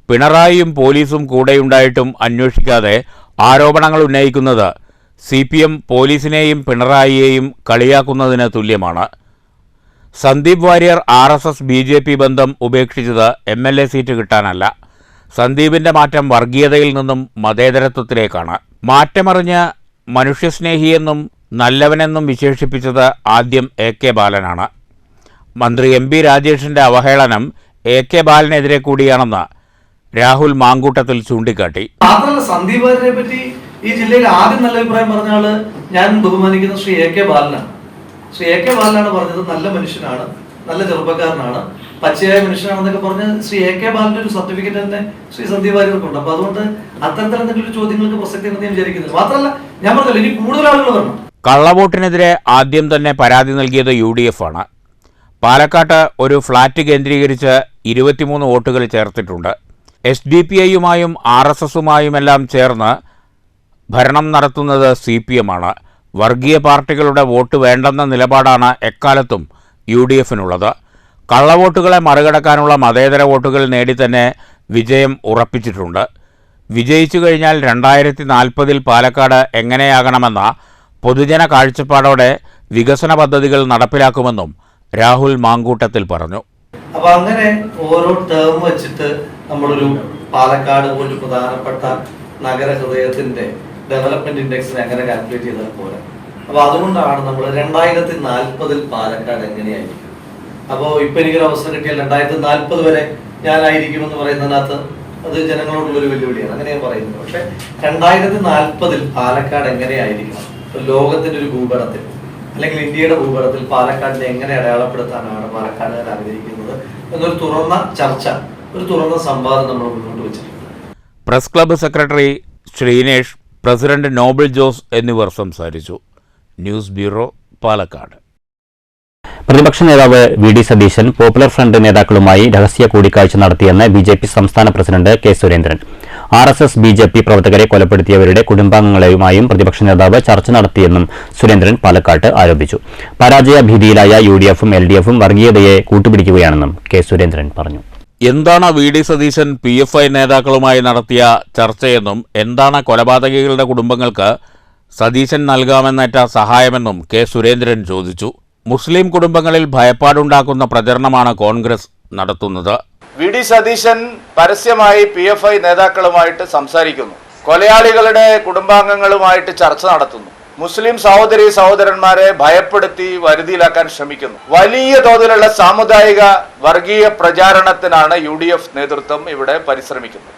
പിണറായിയും പോലീസും കൂടെയുണ്ടായിട്ടും അന്വേഷിക്കാതെ ആരോപണങ്ങൾ ഉന്നയിക്കുന്നത് CPM പോലീസിനെയും പിണറായിയെയും കളിയാക്കുന്നതിന് തുല്യമാണ്. സന്ദീപ് വാര്യർ RSS BJP ബന്ധം ഉപേക്ഷിച്ചത് MLA സീറ്റ് കിട്ടാനല്ല. സന്ദീപിന്റെ മാറ്റം വർഗീയതയിൽ നിന്നും മതേതരത്വത്തിലേക്കാണ്. മാറ്റമറിഞ്ഞ് മനുഷ്യസ്നേഹിയെന്നും നല്ലവനെന്നും വിശേഷിപ്പിച്ചത് ആദ്യം AK ബാലനാണ്. മന്ത്രി MP രാജേഷിന്റെ അവഹേളനം AK ബാലനെതിരെ കൂടിയാണെന്ന് രാഹുൽ മാങ്കൂട്ടത്തിൽ ചൂണ്ടിക്കാട്ടി. മാത്രമല്ല, സന്ദീപ് വാര്യരെ പറ്റി ഈ ജില്ലയിൽ ആദ്യം നല്ല അഭിപ്രായം പറഞ്ഞ ആള് ഞാൻ ബഹുമാനിക്കുന്ന ശ്രീ AK ബാലനാണ്. ശ്രീ AK ബാലനാണ് പറഞ്ഞത് നല്ല മനുഷ്യനാണ്, നല്ല ചെറുപ്പക്കാരനാണ്, പച്ചയായ മനുഷ്യനാണെന്നൊക്കെ പറഞ്ഞ് ശ്രീ AK ബാലന്റെ ഒരു സർട്ടിഫിക്കറ്റ് തന്നെ ശ്രീ സന്ദീപ് വാര്യർക്കുണ്ട്. അപ്പൊ അതുകൊണ്ട് അത്തരത്തിലുള്ള എന്തെങ്കിലും ചോദ്യങ്ങൾക്ക് പ്രസക്തി ഉണ്ടെന്ന് ഞാൻ വിചാരിക്കുന്നില്ല. മാത്രമല്ല, ഞാൻ പറഞ്ഞല്ലോ, ഇനി കൂടുതൽ ആളുകൾ വരണം. കള്ളവോട്ടിനെതിരെ ആദ്യം തന്നെ പരാതി നൽകിയത് UDF ആണ്. പാലക്കാട്ട് ഒരു ഫ്ളാറ്റ് കേന്ദ്രീകരിച്ച് 23 വോട്ടുകൾ ചേർത്തിട്ടുണ്ട്. SDPI-യുമായും RSS-ഉമായുമെല്ലാം ചേർന്ന് ഭരണം നടത്തുന്നത് CPM ആണ്. വർഗീയ പാർട്ടികളുടെ വോട്ട് വേണ്ടെന്ന നിലപാടാണ് എക്കാലത്തും UDF-നുള്ളത്. കള്ളവോട്ടുകളെ മറികടക്കാനുള്ള മതേതര വോട്ടുകൾ നേടി തന്നെ വിജയം ഉറപ്പിച്ചിട്ടുണ്ട്. വിജയിച്ചു കഴിഞ്ഞാൽ 2040 പാലക്കാട് എങ്ങനെയാകണമെന്ന പൊതുജന കാഴ്ചപ്പാടോടെ വികസന പദ്ധതികൾ നടപ്പിലാക്കുമെന്നും രാഹുൽ മാങ്കൂട്ടത്തിൽ പറഞ്ഞു. അപ്പൊ അങ്ങനെ ഓരോ ടേം വെച്ചിട്ട് നമ്മളൊരു പാലക്കാട് ഒരു പ്രധാനപ്പെട്ട നഗര ഹൃദയത്തിന്റെ ഡെവലപ്മെന്റ് ഇൻഡെക്സിനെ എങ്ങനെ കാൽക്കുലേറ്റ് ചെയ്താൽ പോലെ. അപ്പൊ അതുകൊണ്ടാണ് നമ്മൾ 2040 പാലക്കാട് എങ്ങനെയായിരിക്കും. അപ്പോൾ ഇപ്പൊ എനിക്കൊരു അവസരം കിട്ടിയാൽ 2040 വരെ ഞാനായിരിക്കുമെന്ന് പറയുന്നതിനകത്ത് അത് ജനങ്ങളോടുള്ളൊരു വെല്ലുവിളിയാണ്. അങ്ങനെ ഞാൻ പറയുന്നത്. പക്ഷെ 2040 പാലക്കാട് എങ്ങനെയായിരിക്കണം, ലോകത്തിന്റെ ഒരു ഭൂപടത്തിൽ അല്ലെങ്കിൽ ഇന്ത്യയുടെ ഭൂപടത്തിൽ പാലക്കാടിനെ എങ്ങനെ അടയാളപ്പെടുത്താനാണ് പാലക്കാടുകാർ ആഗ്രഹിക്കുന്നത് എന്നൊരു തുറന്ന ചർച്ച, ഒരു തുറന്ന സംവാദം നമ്മൾ മുന്നോട്ട് വെച്ചിട്ടുണ്ട്. Press club secretary Sreenesh, president Noble Jose എന്നിവർ സംസാരിച്ചു. News bureau, Palakkad. പ്രതിപക്ഷ നേതാവ് V D Satheesan popular front നേതാക്കളുമായി രഹസ്യ കൂടിക്കാഴ്ച നടത്തിയെന്ന് ബിജെപി സംസ്ഥാന president K Surendran. RSS BJP പ്രവർത്തകരെ കൊലപ്പെടുത്തിയവരുടെ കുടുംബാംഗങ്ങളുമായും പ്രതിപക്ഷ നേതാവ് ചർച്ച നടത്തിയെന്നും സുരേന്ദ്രൻ പാലക്കാട്ട് ആരോപിച്ചു. പരാജയ ഭീതിയിലായ UDF-ഉം LDF-ഉം വർഗീയതയെ കൂട്ടുപിടിക്കുകയാണെന്നും കെ സുരേന്ദ്രൻ പറഞ്ഞു. എന്താണ് വി ഡി സതീശൻ PFI നേതാക്കളുമായി നടത്തിയ ചർച്ചയെന്നും എന്താണ് കൊലപാതകികളുടെ കുടുംബങ്ങൾക്ക് സതീശൻ നൽകാമെന്നേറ്റ സഹായമെന്നും കെ സുരേന്ദ്രൻ ചോദിച്ചു. മുസ്ലിം കുടുംബങ്ങളിൽ ഭയപ്പാടുണ്ടാക്കുന്ന പ്രചരണമാണ് കോൺഗ്രസ് നടത്തുന്നത്. വി ഡി സതീശൻ പരസ്യമായി PFI നേതാക്കളുമായിട്ട് സംസാരിക്കുന്നു, കൊലയാളികളുടെ കുടുംബാംഗങ്ങളുമായിട്ട് ചർച്ച നടത്തുന്നു, മുസ്ലിം സഹോദരി സഹോദരന്മാരെ ഭയപ്പെടുത്തി വരുതിയിലാക്കാൻ ശ്രമിക്കുന്നു. വലിയ തോതിലുള്ള സാമുദായിക വർഗീയ പ്രചാരണത്തിനാണ് UDF നേതൃത്വം ഇവിടെ പരിശ്രമിക്കുന്നത്.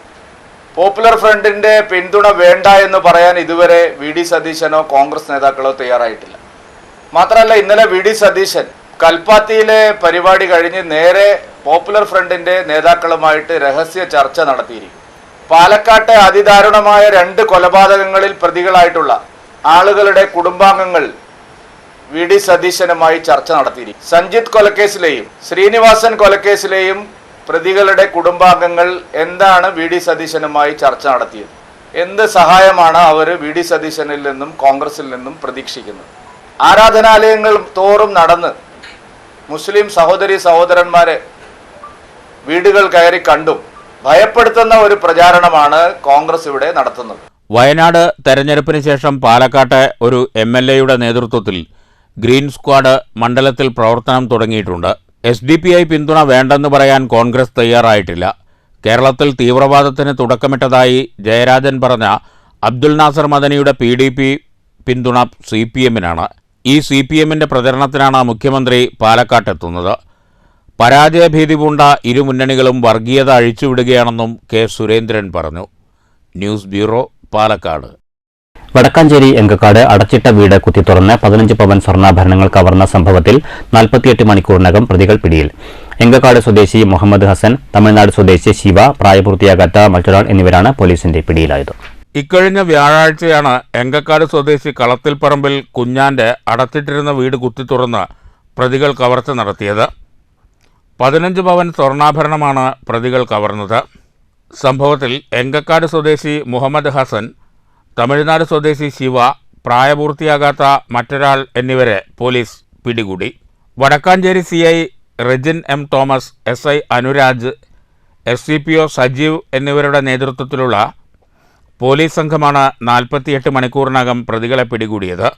പോപ്പുലർ ഫ്രണ്ടിന്റെ പിന്തുണ വേണ്ട എന്ന് പറയാൻ ഇതുവരെ വി ഡി സതീശനോ കോൺഗ്രസ് നേതാക്കളോ തയ്യാറായിട്ടില്ല. മാത്രമല്ല, ഇന്നലെ വി ഡി സതീശൻ കൽപ്പാത്തിയിലെ പരിപാടി കഴിഞ്ഞ് നേരെ പോപ്പുലർ ഫ്രണ്ടിന്റെ നേതാക്കളുമായിട്ട് രഹസ്യ ചർച്ച നടത്തിയിരിക്കും. പാലക്കാട്ടെ അതിദാരുണമായ 2 കൊലപാതകങ്ങളിൽ പ്രതികളായിട്ടുള്ള ആളുകളുടെ കുടുംബാംഗങ്ങൾ വി ഡി സതീശനുമായി ചർച്ച നടത്തിയിരിക്കും. സഞ്ജിത്ത് കൊലക്കേസിലെയും ശ്രീനിവാസൻ കൊലക്കേസിലെയും പ്രതികളുടെ കുടുംബാംഗങ്ങൾ എന്താണ് വി ഡി സതീശനുമായി ചർച്ച നടത്തിയത്, എന്ത് സഹായമാണ് അവർ വി ഡി സതീശനിൽ നിന്നും കോൺഗ്രസിൽ നിന്നും പ്രതീക്ഷിക്കുന്നത്. ആരാധനാലയങ്ങൾ തോറും നടന്ന് മുസ്ലിം സഹോദരി സഹോദരന്മാരെ വീടുകൾ കയറി കണ്ടും ഭയപ്പെടുത്തുന്ന ഒരു പ്രചാരണമാണ് കോൺഗ്രസ് ഇവിടെ നടത്തുന്നത്. വയനാട് തെരഞ്ഞെടുപ്പിന് ശേഷം പാലക്കാട്ടെ ഒരു MLA-യുടെ നേതൃത്വത്തിൽ ഗ്രീൻ സ്ക്വാഡ് മണ്ഡലത്തിൽ പ്രവർത്തനം തുടങ്ങിയിട്ടുണ്ട്. SDPI പിന്തുണ വേണ്ടെന്ന് പറയാൻ കോൺഗ്രസ് തയ്യാറായിട്ടില്ല. കേരളത്തിൽ തീവ്രവാദത്തിന് തുടക്കമിട്ടതായി ജയരാജൻ പറഞ്ഞ അബ്ദുൽ നാസർ മദനിയുടെ PDP പിന്തുണ CPM-നാണ്. ഈ CPM-ന്റെ പ്രചരണത്തിനാണ് മുഖ്യമന്ത്രി പാലക്കാട്ടെത്തുന്നത്. പരാജയഭീതി പൂണ്ട ഇരു മുന്നണികളും വർഗീയത അഴിച്ചുവിടുകയാണെന്നും കെ സുരേന്ദ്രൻ പറഞ്ഞു. News bureau, Palakkad. വടക്കാഞ്ചേരി എങ്കക്കാട് അടച്ചിട്ട വീട് കുത്തിത്തുറന്ന് 15 പവൻ സ്വർണ്ണാഭരണങ്ങൾ കവർന്ന സംഭവത്തിൽ 48 മണിക്കൂറിനകം പ്രതികൾ പിടിയിൽ. എങ്കക്കാട് സ്വദേശി മുഹമ്മദ് ഹസൻ, തമിഴ്നാട് സ്വദേശി ശിവ, പ്രായപൂർത്തിയാകാത്ത മറ്റൊരാൾ എന്നിവരാണ് പോലീസിന്റെ പിടിയിലായത്. ഇക്കഴിഞ്ഞ വ്യാഴാഴ്ചയാണ് എങ്കക്കാട് സ്വദേശി കളത്തിൽപ്പറമ്പിൽ കുഞ്ഞാന്റെ അടച്ചിട്ടിരുന്ന വീട് കുത്തിത്തുറന്ന് പ്രതികൾ കവർച്ച നടത്തിയത്. 15 പവൻ സ്വർണ്ണാഭരണമാണ് പ്രതികൾ കവർന്നത്. സംഭവത്തിൽ എങ്കക്കാട് സ്വദേശി മുഹമ്മദ് ഹസൻ, തമിഴ്നാട് സ്വദേശി ശിവ, പ്രായപൂർത്തിയാകാത്ത മറ്റൊരാൾ എന്നിവരെ പോലീസ് പിടികൂടി. Vadakkanchery CI Rejin M. Thomas, SI Anuraj, SCPO Sajeev എന്നിവരുടെ നേതൃത്വത്തിലുള്ള പോലീസ് സംഘമാണ് 48 മണിക്കൂറിനകം പ്രതികളെ പിടികൂടിയത്.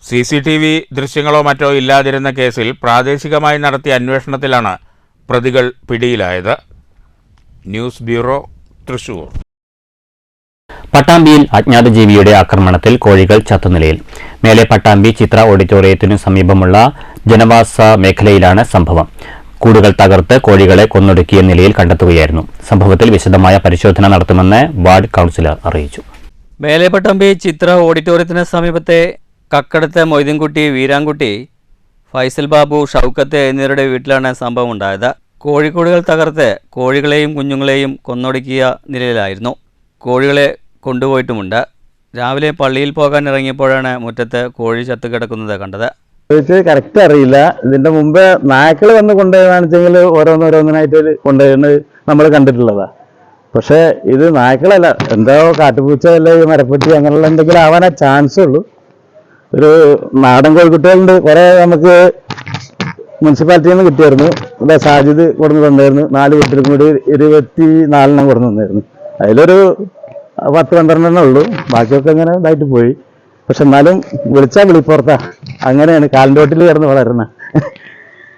CCTV ദൃശ്യങ്ങളോ മറ്റോ ഇല്ലാതിരുന്ന കേസിൽ പ്രാദേശികമായി നടത്തിയ അന്വേഷണത്തിലാണ് പ്രതികൾ പിടിയിലായത്. News bureau, Thrissur. പട്ടാമ്പിയിൽ അജ്ഞാത ജീവിയുടെ ആക്രമണത്തിൽ കോഴികൾ ചത്തുനിലയിൽ. മേലെ പട്ടാമ്പി ചിത്ര ഓഡിറ്റോറിയത്തിനു സമീപമുള്ള ജനവാസ മേഖലയിലാണ് സംഭവം. കൂടുകൾ തകർത്ത് കോഴികളെ കൊന്നൊടുക്കിയ നിലയിൽ കണ്ടെത്തുകയായിരുന്നു. സംഭവത്തിൽ വിശദമായ പരിശോധന നടത്തുമെന്ന് വാർഡ് കൗൺസിലർ അറിയിച്ചു. മേലെ പട്ടാമ്പി ചിത്ര ഓഡിറ്റോറിയത്തിന് സമീപത്തെ കക്കടത്തെ മൊയ്തീൻകുട്ടി, വീരാൻകുട്ടി, ഫൈസൽ ബാബു, ഷൗക്കത്ത് എന്നിവരുടെ വീട്ടിലാണ് സംഭവം ഉണ്ടായത്. കോഴിക്കൂടുകൾ തകർത്ത് കോഴികളെയും കുഞ്ഞുങ്ങളെയും കൊന്നൊടുക്കിയ നിലയിലായിരുന്നു. കോഴികളെ കൊണ്ടുപോയിട്ടുമുണ്ട്. രാവിലെ പള്ളിയിൽ പോകാൻ ഇറങ്ങിയപ്പോഴാണ് മുറ്റത്ത് കോഴി ചത്തുകിടക്കുന്നത് കണ്ടത്. കറക്റ്റ് അറിയില്ല. ഇതിന്റെ മുമ്പ് നായ്ക്കൾ വന്ന് കൊണ്ടുപോയതാണെന്നുവെച്ചെങ്കിൽ ഓരോന്നോരോന്നിനായിട്ട് കൊണ്ടുപോയത് നമ്മൾ കണ്ടിട്ടുള്ളതാ. പക്ഷെ ഇത് നായ്ക്കളല്ല, എന്തോ കാട്ടുപൂച്ച അല്ലെങ്കിൽ മരപ്പെട്ടി അങ്ങനെയുള്ള എന്തെങ്കിലും ആവാനേ ചാൻസ് ഉള്ളൂ. ഒരു നാടൻ കോഴിക്കുട്ടികളുണ്ട്, കുറെ നമുക്ക് മുനിസിപ്പാലിറ്റിയിൽ നിന്ന് കിട്ടിയായിരുന്നു. ഇവിടെ സാജിദ് കൊടുന്ന് തന്നായിരുന്നു. 4 വീട്ടിലും കൂടി 24 കൊടുന്ന് തന്നായിരുന്നു. അതിലൊരു 10-12 ഉള്ളൂ. ബാക്കിയൊക്കെ ഇങ്ങനെ ഇതായിട്ട് പോയി. പക്ഷെ എന്നാലും വിളിച്ചാൽ വിളിപ്പുറത്താ. അങ്ങനെയാണ് കാലിൻ്റെ ഓട്ടിൽ കിടന്ന് വളരുന്ന.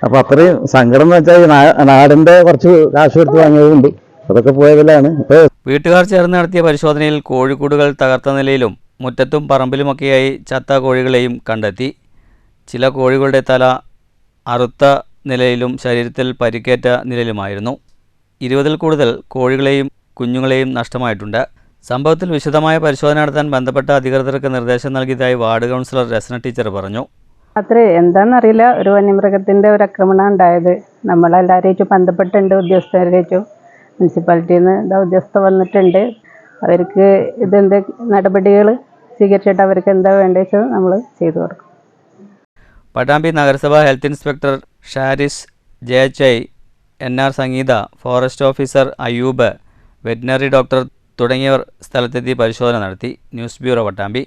അപ്പൊ അത്രയും സങ്കടം എന്ന് വെച്ചാൽ നാടിന്റെ കുറച്ച് കാശ് കൊടുത്ത് വാങ്ങിയതുണ്ട്. അതൊക്കെ പോയതിലാണ്. വീട്ടുകാർ ചേർന്ന് നടത്തിയ പരിശോധനയിൽ കോഴിക്കൂടുകൾ തകർത്ത നിലയിലും മുറ്റത്തും പറമ്പിലുമൊക്കെയായി ചത്ത കോഴികളെയും കണ്ടെത്തി. ചില കോഴികളുടെ തല അറുത്ത നിലയിലും ശരീരത്തിൽ പരിക്കേറ്റ നിലയിലുമായിരുന്നു. 20-ൽ കൂടുതൽ കോഴികളെയും കുഞ്ഞുങ്ങളെയും നഷ്ടമായിട്ടുണ്ട്. സംഭവത്തിൽ വിശദമായ പരിശോധന നടത്താൻ ബന്ധപ്പെട്ട അധികൃതർക്ക് നിർദ്ദേശം നൽകിയതായി വാർഡ് കൗൺസിലർ രചന ടീച്ചർ പറഞ്ഞു. അത്രേ എന്താണെന്നറിയില്ല, ഒരു വന്യമൃഗത്തിൻ്റെ ഒരു ആക്രമണം ഉണ്ടായത്. നമ്മളെല്ലാവരെയും ബന്ധപ്പെട്ടുണ്ട്, ഉദ്യോഗസ്ഥരേറ്റും മുനിസിപ്പാലിറ്റിയിൽ നിന്ന് ഉദ്യോഗസ്ഥ വന്നിട്ടുണ്ട്. അവർക്ക് ഇതെന്ത് നടപടികൾ സ്വീകരിച്ചിട്ട് അവർക്ക് എന്താ വേണ്ടത് വെച്ചാൽ നമ്മൾ ചെയ്തു കൊടുക്കും. പട്ടാമ്പി നഗരസഭ ഹെൽത്ത് ഇൻസ്പെക്ടർ ഷാരിസ് ജയച്ചൈ, NR Sangeetha, forest officer Ayyub, veterinary doctor തുടങ്ങിയവർ സ്ഥലത്തെത്തി പരിശോധന നടത്തി. News bureau Pattambi.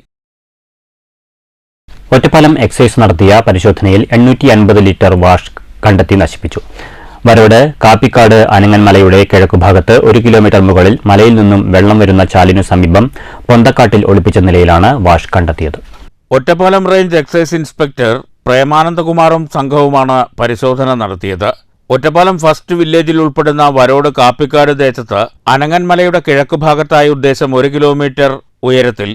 Ottapalam excise നടത്തിയ പരിശോധനയിൽ 850 ലിറ്റർ വാഷ് കണ്ടെത്തി നശിപ്പിച്ചു. വരോട് കാപ്പിക്കാട് അനങ്ങൻമലയുടെ കിഴക്കുഭാഗത്ത് 1 കിലോമീറ്റർ മുകളിൽ മലയിൽ നിന്നും വെള്ളം വരുന്ന ചാലിനു സമീപം പൊന്തക്കാട്ടിൽ ഒളിപ്പിച്ച നിലയിലാണ് വാഷ് കണ്ടെത്തിയത്. ഒറ്റപ്പാലം റേഞ്ച് എക്സൈസ് ഇൻസ്പെക്ടർ പ്രേമാനന്ദകുമാറും സംഘവുമാണ് പരിശോധന നടത്തിയത്. ഒറ്റപ്പാലം ഫസ്റ്റ് വില്ലേജിൽ ഉൾപ്പെടുന്ന വരോട് കാപ്പിക്കാട് ദേശത്ത് അനങ്ങൻമലയുടെ കിഴക്കുഭാഗത്തായി ഉദ്ദേശം 1 കിലോമീറ്റർ ഉയരത്തിൽ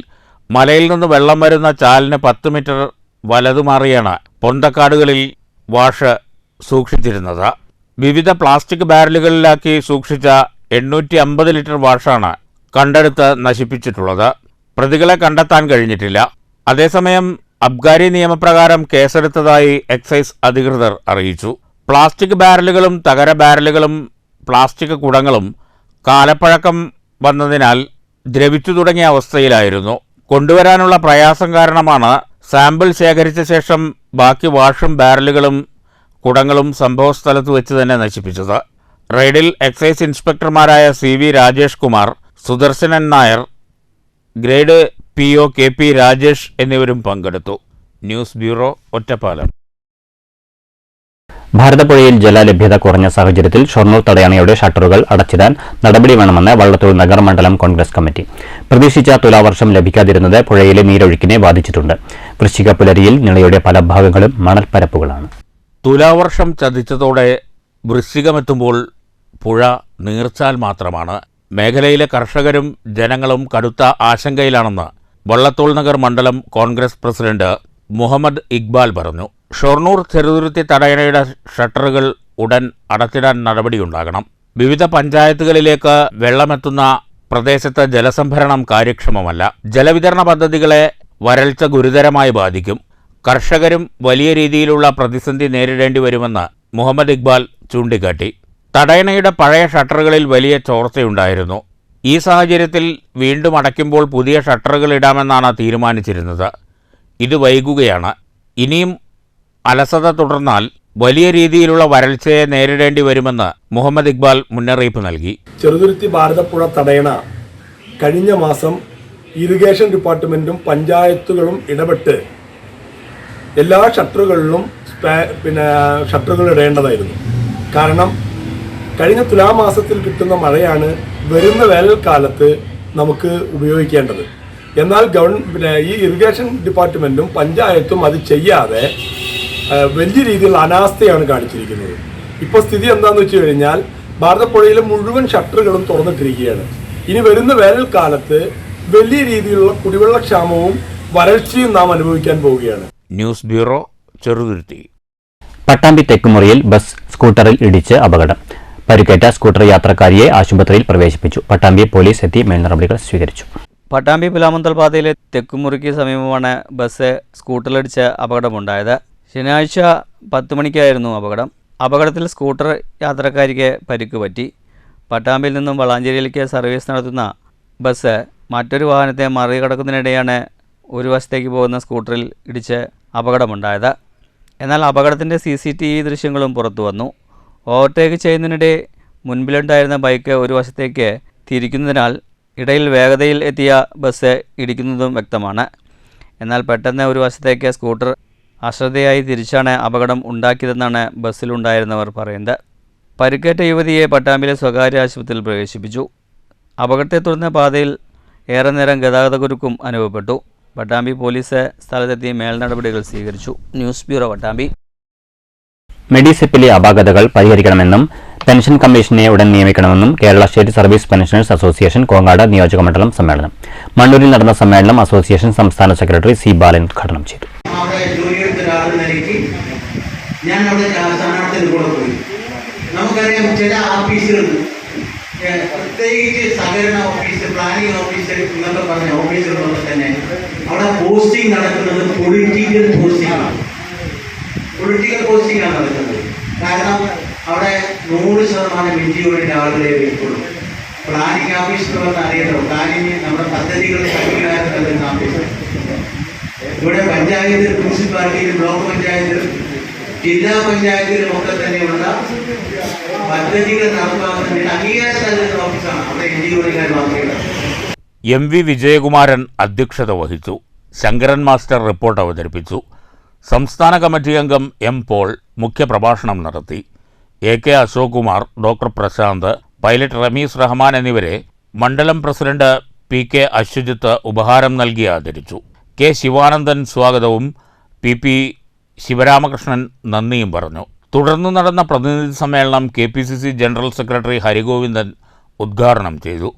മലയിൽ നിന്ന് വെള്ളം വരുന്ന ചാലിന് 10 മീറ്റർ വലതുമാറിയാണ് പൊന്തക്കാടുകളിൽ വാഷ് സൂക്ഷിച്ചിരുന്നത്. വിവിധ പ്ലാസ്റ്റിക് ബാരലുകളിലാക്കി സൂക്ഷിച്ച 850 ലിറ്റർ വാഷാണ് കണ്ടെടുത്ത് നശിപ്പിച്ചിട്ടുള്ളത്. പ്രതികളെ കണ്ടെത്താൻ കഴിഞ്ഞിട്ടില്ല. അതേസമയം അബ്കാരി നിയമപ്രകാരം കേസെടുത്തതായി എക്സൈസ് അധികൃതർ അറിയിച്ചു. പ്ലാസ്റ്റിക് ബാരലുകളും തകര ബാരലുകളും പ്ലാസ്റ്റിക് കുടങ്ങളും കാലപ്പഴക്കം വന്നതിനാൽ ദ്രവിച്ചു തുടങ്ങിയ അവസ്ഥയിലായിരുന്നു. കൊണ്ടുവരാനുള്ള പ്രയാസം കാരണമാണ് സാമ്പിൾ ശേഖരിച്ച ശേഷം ബാക്കി വാഷും ബാരലുകളും കുടങ്ങളും സംഭവസ്ഥലത്ത് വെച്ച് തന്നെ നശിപ്പിച്ചത്. റെയ്ഡിൽ എക്സൈസ് ഇൻസ്പെക്ടർമാരായ CV Rajesh Kumar, Sudarsanan Nair, grade PO KP Rajesh എന്നിവരും പങ്കെടുത്തു. News bureau Ottapalam. ഭാരതപ്പുഴയിൽ ജലലഭ്യത കുറഞ്ഞ സാഹചര്യത്തിൽ ഷൊർണൂർ തടയണയുടെ ഷട്ടറുകൾ അടച്ചിടാൻ നടപടി വേണമെന്ന് വള്ളത്തോൾ നഗർ മണ്ഡലം കോൺഗ്രസ് കമ്മിറ്റി. പ്രതീക്ഷിച്ച തുലാവർഷം ലഭിക്കാതിരുന്നത് പുഴയിലെ നീരൊഴുക്കിനെ ബാധിച്ചിട്ടുണ്ട്. വൃശ്ചിക പുലരിയിൽ നിളയുടെ പല ഭാഗങ്ങളും മണൽപ്പരപ്പുകളാണ്. തുലാവർഷം ചതിച്ചതോടെ വൃശ്ചികമെത്തുമ്പോൾ പുഴ നീർച്ചാൽ മാത്രമാണ്. മേഖലയിലെ കർഷകരും ജനങ്ങളും കടുത്ത ആശങ്കയിലാണെന്ന് വള്ളത്തോൾ നഗർ മണ്ഡലം കോൺഗ്രസ് പ്രസിഡന്റ് മുഹമ്മദ് ഇക്ബാൽ പറഞ്ഞു. ഷൊർണൂർ ചെറുതുരുത്തി തടയണയുടെ ഷട്ടറുകൾ ഉടൻ അടച്ചിടാൻ നടപടിയുണ്ടാകണം. വിവിധ പഞ്ചായത്തുകളിലേക്ക് വെള്ളമെത്തുന്ന പ്രദേശത്ത് ജലസംഭരണം കാര്യക്ഷമമല്ല. ജലവിതരണ പദ്ധതികളെ വരൾച്ച ഗുരുതരമായി ബാധിക്കും. കർഷകരും വലിയ രീതിയിലുള്ള പ്രതിസന്ധി നേരിടേണ്ടി വരുമെന്ന് മുഹമ്മദ് ഇക്ബാൽ ചൂണ്ടിക്കാട്ടി. തടയണയുടെ പഴയ ഷട്ടറുകളിൽ വലിയ ചോർച്ചയുണ്ടായിരുന്നു. ഈ സാഹചര്യത്തിൽ വീണ്ടും അടയ്ക്കുമ്പോൾ പുതിയ ഷട്ടറുകൾ ഇടാമെന്നാണ് തീരുമാനിച്ചിരുന്നത്. ഇത് വൈകുകയാണ്. ഇനിയും അലസത തുടർന്നാൽ വലിയ രീതിയിലുള്ള വരൾച്ചയെ നേരിടേണ്ടി വരുമെന്ന് മുഹമ്മദ് ഇക്ബാൽ മുന്നറിയിപ്പ് നൽകി. ചെറുതുരുത്തി ഭാരതപ്പുഴ തടയണ കഴിഞ്ഞ മാസം ഇറിഗേഷൻ ഡിപ്പാർട്ട്മെന്റും പഞ്ചായത്തുകളും ഇടപെട്ട് എല്ലാ ഷട്ടറുകളിലും ഷട്ടറുകൾ ഇടേണ്ടതായിരുന്നു. കാരണം കഴിഞ്ഞ തുലാമാസത്തിൽ കിട്ടുന്ന മഴയാണ് വരുന്ന വേനൽക്കാലത്ത് നമുക്ക് ഉപയോഗിക്കേണ്ടത്. എന്നാൽ ഈ ഇറിഗേഷൻ ഡിപ്പാർട്ട്മെന്റും പഞ്ചായത്തും അത് ചെയ്യാതെ വലിയ രീതിയിലുള്ള അനാസ്ഥയാണ് കാണിച്ചിരിക്കുന്നത്. ഇപ്പോൾ സ്ഥിതി എന്താണെന്ന് വെച്ച് കഴിഞ്ഞാൽ ഭാരതപ്പുഴയിലെ മുഴുവൻ ഷട്ടറുകളും തുറന്നിട്ടിരിക്കുകയാണ്. ഇനി വരുന്ന വേനൽക്കാലത്ത് വലിയ രീതിയിലുള്ള കുടിവെള്ളക്ഷാമവും വരൾച്ചയും നാം അനുഭവിക്കാൻ പോവുകയാണ്. News bureau Cheruthuruthy. പട്ടാമ്പി തെക്കുമുറിയിൽ ബസ് സ്കൂട്ടറിൽ ഇടിച്ച് അപകടം. പരിക്കേറ്റ സ്കൂട്ടർ യാത്രക്കാരിയെ ആശുപത്രിയിൽ പ്രവേശിപ്പിച്ചു. പട്ടാമ്പി പോലീസ് എത്തി മേൽനടപടികൾ സ്വീകരിച്ചു. പട്ടാമ്പി പുലാമന്തൽ പാതയിലെ തെക്കുമുറിക്ക് സമീപമാണ് ബസ് സ്കൂട്ടറിലിടിച്ച് അപകടമുണ്ടായത്. ശനിയാഴ്ച 10 മണിക്കായിരുന്നു അപകടം. അപകടത്തിൽ സ്കൂട്ടർ യാത്രക്കാരിക്ക് പരിക്ക് പറ്റി. പട്ടാമ്പിയിൽ നിന്നും വളാഞ്ചേരിയിലേക്ക് സർവീസ് നടത്തുന്ന ബസ് മറ്റൊരു വാഹനത്തെ മറികടക്കുന്നതിനിടെയാണ് ഒരു വശത്തേക്ക് പോകുന്ന സ്കൂട്ടറിൽ ഇടിച്ച് അപകടമുണ്ടായത്. എന്നാൽ അപകടത്തിൻ്റെ CCTV ദൃശ്യങ്ങളും പുറത്തു വന്നു. ഓവർടേക്ക് ചെയ്യുന്നതിനിടെ മുൻപിലുണ്ടായിരുന്ന ബൈക്ക് ഒരു വശത്തേക്ക് തിരിക്കുന്നതിനാൽ ഇടയിൽ വേഗതയിൽ എത്തിയ ബസ് ഇടിക്കുന്നതും വ്യക്തമാണ്. എന്നാൽ പെട്ടെന്ന് ഒരു വശത്തേക്ക് സ്കൂട്ടർ അശ്രദ്ധയായി തിരിച്ചാണ് അപകടം ഉണ്ടാക്കിയതെന്നാണ് ബസ്സിലുണ്ടായിരുന്നവർ പറയുന്നത്. പരിക്കേറ്റ യുവതിയെ പട്ടാമ്പിയിലെ സ്വകാര്യ ആശുപത്രിയിൽ പ്രവേശിപ്പിച്ചു. അപകടത്തെ തുടർന്ന് പാതയിൽ ഏറെ നേരം ഗതാഗതക്കുരുക്കും അനുഭവപ്പെട്ടു. പട്ടാമ്പി പോലീസ് സ്ഥലത്തെത്തി മേൽനടപടികൾ സ്വീകരിച്ചു. News bureau, Pattambi. മെഡിസിപ്പിലെ അപാകതകൾ പരിഹരിക്കണമെന്നും പെൻഷൻ കമ്മീഷനെ ഉടൻ നിയമിക്കണമെന്നും Kerala state service pensioners association Kongad നിയോജകമണ്ഡലം സമ്മേളനം. മണ്ണൂരിൽ നടന്ന സമ്മേളനം അസോസിയേഷൻ സംസ്ഥാന സെക്രട്ടറി സി ബാലൻ ഉദ്ഘാടനം ചെയ്തു. നമുക്കറിയാം ചില ഓഫീസുകൾ, പ്രത്യേകിച്ച് സഹകരണ ഓഫീസ്, പ്ലാനിംഗ് ഓഫീസ് എന്നൊക്കെ പറഞ്ഞ ഓഫീസുകളൊക്കെ തന്നെ അവിടെ പോസ്റ്റിംഗ് നടക്കുന്നത് പൊളിറ്റിക്കൽ പോസ്റ്റിംഗ് ആണ്. പൊളിറ്റിക്കൽ പോസ്റ്റിംഗ് ആണ് നടക്കുന്നത്. കാരണം അവിടെ 100% ഇന്ത്യയുടെ ആളുകളെ വരുത്തുള്ളൂ. പ്ലാനിംഗ് ഓഫീസ് എന്ന് പറഞ്ഞാൽ അറിയല്ലോ, പ്ലാനിങ് നമ്മുടെ പദ്ധതികൾ അംഗീകാരം നൽകുന്ന ഓഫീസ്. ഇവിടെ പഞ്ചായത്ത്, മുനിസിപ്പാലിറ്റിയിലും ബ്ലോക്ക് പഞ്ചായത്തിലും ജില്ലാ പഞ്ചായത്തിലും ഒക്കെ തന്നെയുള്ള പദ്ധതികൾ നടപ്പാക്കുന്നതിന് അംഗീകാരം നൽകുന്ന ഓഫീസാണ്. അവിടെ ഇന്ത്യയുടെ മാത്രമേ. എം വി വിജയകുമാരൻ അധ്യക്ഷത വഹിച്ചു. ശങ്കരൻ മാസ്റ്റർ റിപ്പോർട്ട് അവതരിപ്പിച്ചു. സംസ്ഥാന കമ്മിറ്റി അംഗം എം പോൾ മുഖ്യപ്രഭാഷണം നടത്തി. A K Ashok Kumar, doctor Prashanth, pilot Rameez Rahman എന്നിവരെ മണ്ഡലം പ്രസിഡന്റ് പി കെ അശ്വജിത്ത് ഉപഹാരം നൽകി ആദരിച്ചു. കെ ശിവാനന്ദൻ സ്വാഗതവും പി പി ശിവരാമകൃഷ്ണൻ നന്ദിയും പറഞ്ഞു. തുടർന്ന് നടന്ന പ്രതിനിധി സമ്മേളനം KPCC ജനറൽ സെക്രട്ടറി ഹരിഗോവിന്ദൻ ഉദ്ഘാടനം ചെയ്തു.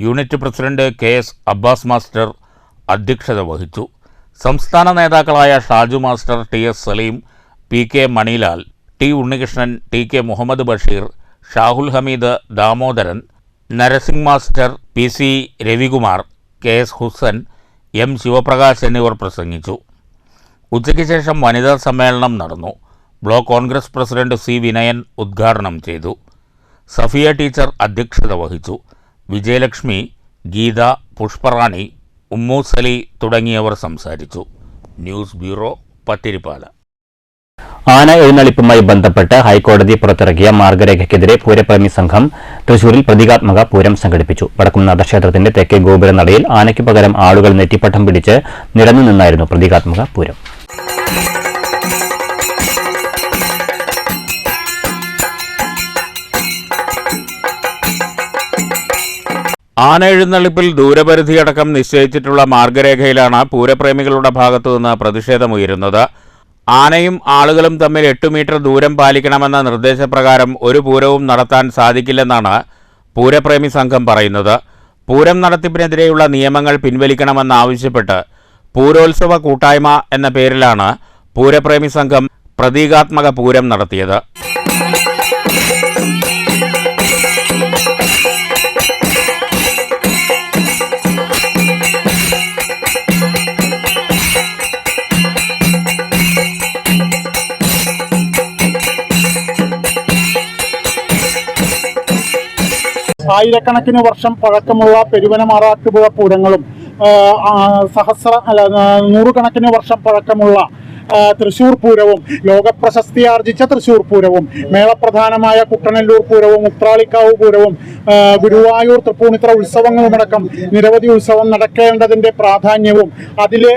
Unit president KS Abbas master അധ്യക്ഷത വഹിച്ചു. സംസ്ഥാന നേതാക്കളായ Shaju master, TS Saleem, PK Manilal, T Unnikrishnan, TK Muhammad Basheer, Shahul Hameed, Damodaran, Narasing master, PC Ravikumar, KS Husan, M Sivaprakash എന്നിവർ പ്രസംഗിച്ചു. ഉച്ചയ്ക്ക് ശേഷം വനിതാ സമ്മേളനം നടന്നു. Block Congress president C Vinayan ഉദ്ഘാടനം ചെയ്തു. സഫിയ ടീച്ചർ അധ്യക്ഷത വഹിച്ചു. വിജയലക്ഷ്മി, ഗീത, പുഷ്പറാണി, ഉമ്മൂസലി തുടങ്ങിയവർ സംസാരിച്ചു. News bureau, Pathirippala. ആന എഴുന്നള്ളിപ്പുമായി ബന്ധപ്പെട്ട് ഹൈക്കോടതി പുറത്തിറക്കിയ മാർഗരേഖയ്ക്കെതിരെ പൂരപ്രേമി സംഘം തൃശൂരിൽ പ്രതീകാത്മക പൂരം സംഘടിപ്പിച്ചു. വടക്കുംനാഥ ക്ഷേത്രത്തിന്റെ തെക്കേ ഗോപുരനടയിൽ ആനയ്ക്ക് പകരം ആളുകൾ നെറ്റിപ്പട്ടം പിടിച്ച് നിരന്നു നിന്നായിരുന്നു പ്രതീകാത്മക പൂരം. ആന എഴുന്നള്ളിപ്പിൽ ദൂരപരിധിയടക്കം നിശ്ചയിച്ചിട്ടുള്ള മാർഗരേഖയിലാണ് പൂരപ്രേമികളുടെ ഭാഗത്തുനിന്ന് പ്രതിഷേധമുയരുന്നത്. ആനയും ആളുകളും തമ്മിൽ 8 മീറ്റർ ദൂരം പാലിക്കണമെന്ന നിർദ്ദേശപ്രകാരം ഒരു പൂരവും നടത്താൻ സാധിക്കില്ലെന്നാണ് പൂരപ്രേമി സംഘം പറയുന്നത്. പൂരം നടത്തിപ്പിനെതിരെയുള്ള നിയമങ്ങൾ പിൻവലിക്കണമെന്നാവശ്യപ്പെട്ട് പൂരോത്സവ കൂട്ടായ്മ എന്ന പേരിലാണ് പൂരപ്രേമി സംഘം പ്രതീകാത്മക പൂരം നടത്തിയത്. ആയിരക്കണക്കിന് വർഷം പഴക്കമുള്ള പെരുവനമാറാട്ടുപുഴ പൂരങ്ങളും നൂറുകണക്കിന് വർഷം പഴക്കമുള്ള തൃശ്ശൂർ പൂരവും, ലോകപ്രശസ്തിയാർജിച്ച തൃശ്ശൂർ പൂരവും, മേളപ്രധാനമായ കുട്ടനെല്ലൂർ പൂരവും, ഉത്രാളിക്കാവ് പൂരവും, ഗുരുവായൂർ തൃപ്പൂണിത്തറ ഉത്സവങ്ങളുമടക്കം നിരവധി ഉത്സവം നടക്കേണ്ടതിൻ്റെ പ്രാധാന്യവും അതിലെ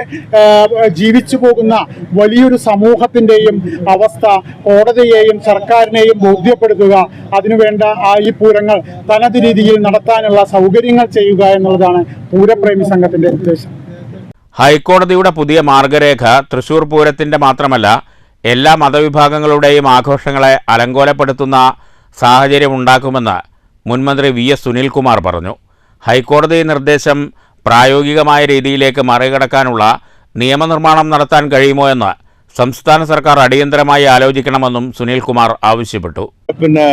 ജീവിച്ചു പോകുന്ന വലിയൊരു സമൂഹത്തിൻ്റെയും അവസ്ഥ കോടതിയെയും സർക്കാരിനെയും ബോധ്യപ്പെടുത്തുക, അതിനുവേണ്ട ഈ പൂരങ്ങൾ തനത് രീതിയിൽ നടത്താനുള്ള സൗകര്യങ്ങൾ ചെയ്യുക എന്നുള്ളതാണ് പൂരപ്രേമി സംഘത്തിൻ്റെ ഉദ്ദേശം. ഹൈക്കോടതിയുടെ പുതിയ മാർഗരേഖ തൃശൂർ പൂരത്തിൻ്റെ മാത്രമല്ല എല്ലാ മതവിഭാഗങ്ങളുടെയും ആഘോഷങ്ങളെ അലങ്കോലപ്പെടുത്തുന്ന സാഹചര്യമുണ്ടാക്കുമെന്ന് മുൻമന്ത്രി VS സുനിൽകുമാർ പറഞ്ഞു. ഹൈക്കോടതി നിർദ്ദേശം പ്രായോഗികമായ രീതിയിലേക്ക് മറികടക്കാനുള്ള നിയമനിർമ്മാണം നടത്താൻ കഴിയുമോ എന്ന് സംസ്ഥാന സർക്കാർ അടിയന്തരമായി ആലോചിക്കണമെന്നും സുനിൽകുമാർ ആവശ്യപ്പെട്ടു. പിന്നെ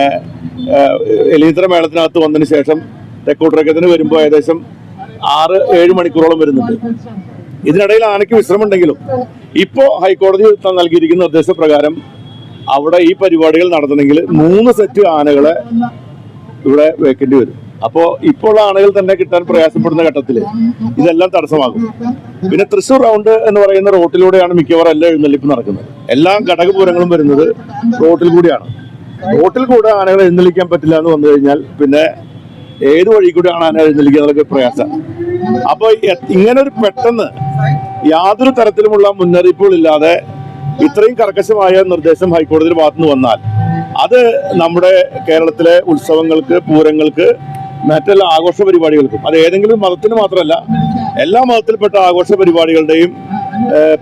എലീത്ര മേളത്തിനകത്ത് വന്നതിന് ശേഷം തെക്കോട്ടിറക്കത്തിന് വരുമ്പോൾ ഏകദേശം 6-7 മണിക്കൂറോളം വരുന്നുണ്ട്. ഇതിനിടയിൽ ആനയ്ക്ക് വിശ്രമം ഉണ്ടെങ്കിലും ഇപ്പോൾ ഹൈക്കോടതി നൽകിയിരിക്കുന്ന നിർദ്ദേശപ്രകാരം അവിടെ ഈ പരിപാടികൾ നടത്തണമെങ്കിൽ 3 സെറ്റ് ആനകളെ ഇവിടെ വെക്കേണ്ടി വരും. അപ്പോൾ ഇപ്പോൾ ആനകൾ തന്നെ കിട്ടാൻ പ്രയാസപ്പെടുന്ന ഘട്ടത്തിൽ ഇതെല്ലാം തടസ്സമാകും. പിന്നെ തൃശ്ശൂർ റൗണ്ട് എന്ന് പറയുന്ന റോട്ടിലൂടെയാണ് മിക്കവാറും എല്ലാ എഴുന്നള്ളിപ്പ് നടക്കുന്നത്. എല്ലാ ഘടകപൂരങ്ങളും വരുന്നത് റോട്ടിൽ കൂടിയാണ്. റോട്ടിൽ കൂടെ ആനകൾ എഴുന്നള്ളിക്കാൻ പറ്റില്ല എന്ന് വന്നു കഴിഞ്ഞാൽ പിന്നെ ഏത് വഴി കൂടിയാണ് ആന എഴുന്നള്ളിക്കുക എന്നൊക്കെ പ്രയാസം. അപ്പോൾ ഇങ്ങനെ ഒരു പെട്ടെന്ന് യാതൊരു തരത്തിലുമുള്ള മുന്നറിയിപ്പുകളില്ലാതെ ഇത്രയും കർക്കശമായ നിർദ്ദേശം ഹൈക്കോടതിയുടെ ഭാഗത്തുനിന്ന് വന്നാൽ അത് നമ്മുടെ കേരളത്തിലെ ഉത്സവങ്ങൾക്ക്, പൂരങ്ങൾക്ക്, മറ്റെല്ലാ ആഘോഷ പരിപാടികൾക്കും, അത് ഏതെങ്കിലും മതത്തിന് മാത്രമല്ല എല്ലാ മതത്തിൽപ്പെട്ട ആഘോഷ പരിപാടികളുടെയും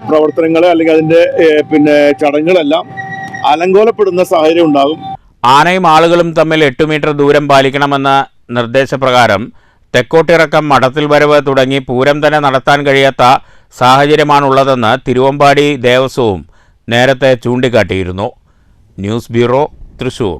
പ്രവർത്തനങ്ങൾ അല്ലെങ്കിൽ അതിന്റെ ചടങ്ങുകളെല്ലാം അലങ്കോലപ്പെടുന്ന സാഹചര്യം ഉണ്ടാകും. ആനയും ആളുകളും തമ്മിൽ 8 മീറ്റർ ദൂരം പാലിക്കണമെന്ന നിർദ്ദേശപ്രകാരം തെക്കോട്ടിറക്കം, മഠത്തിൽ വരവ് തുടങ്ങി പൂരം തന്നെ നടത്താൻ കഴിയാത്ത സാഹചര്യമാണുള്ളതെന്ന് തിരുവമ്പാടി ദേവസ്വവും നേരത്തെ ചൂണ്ടിക്കാട്ടിയിരുന്നു. News bureau, Thrissur.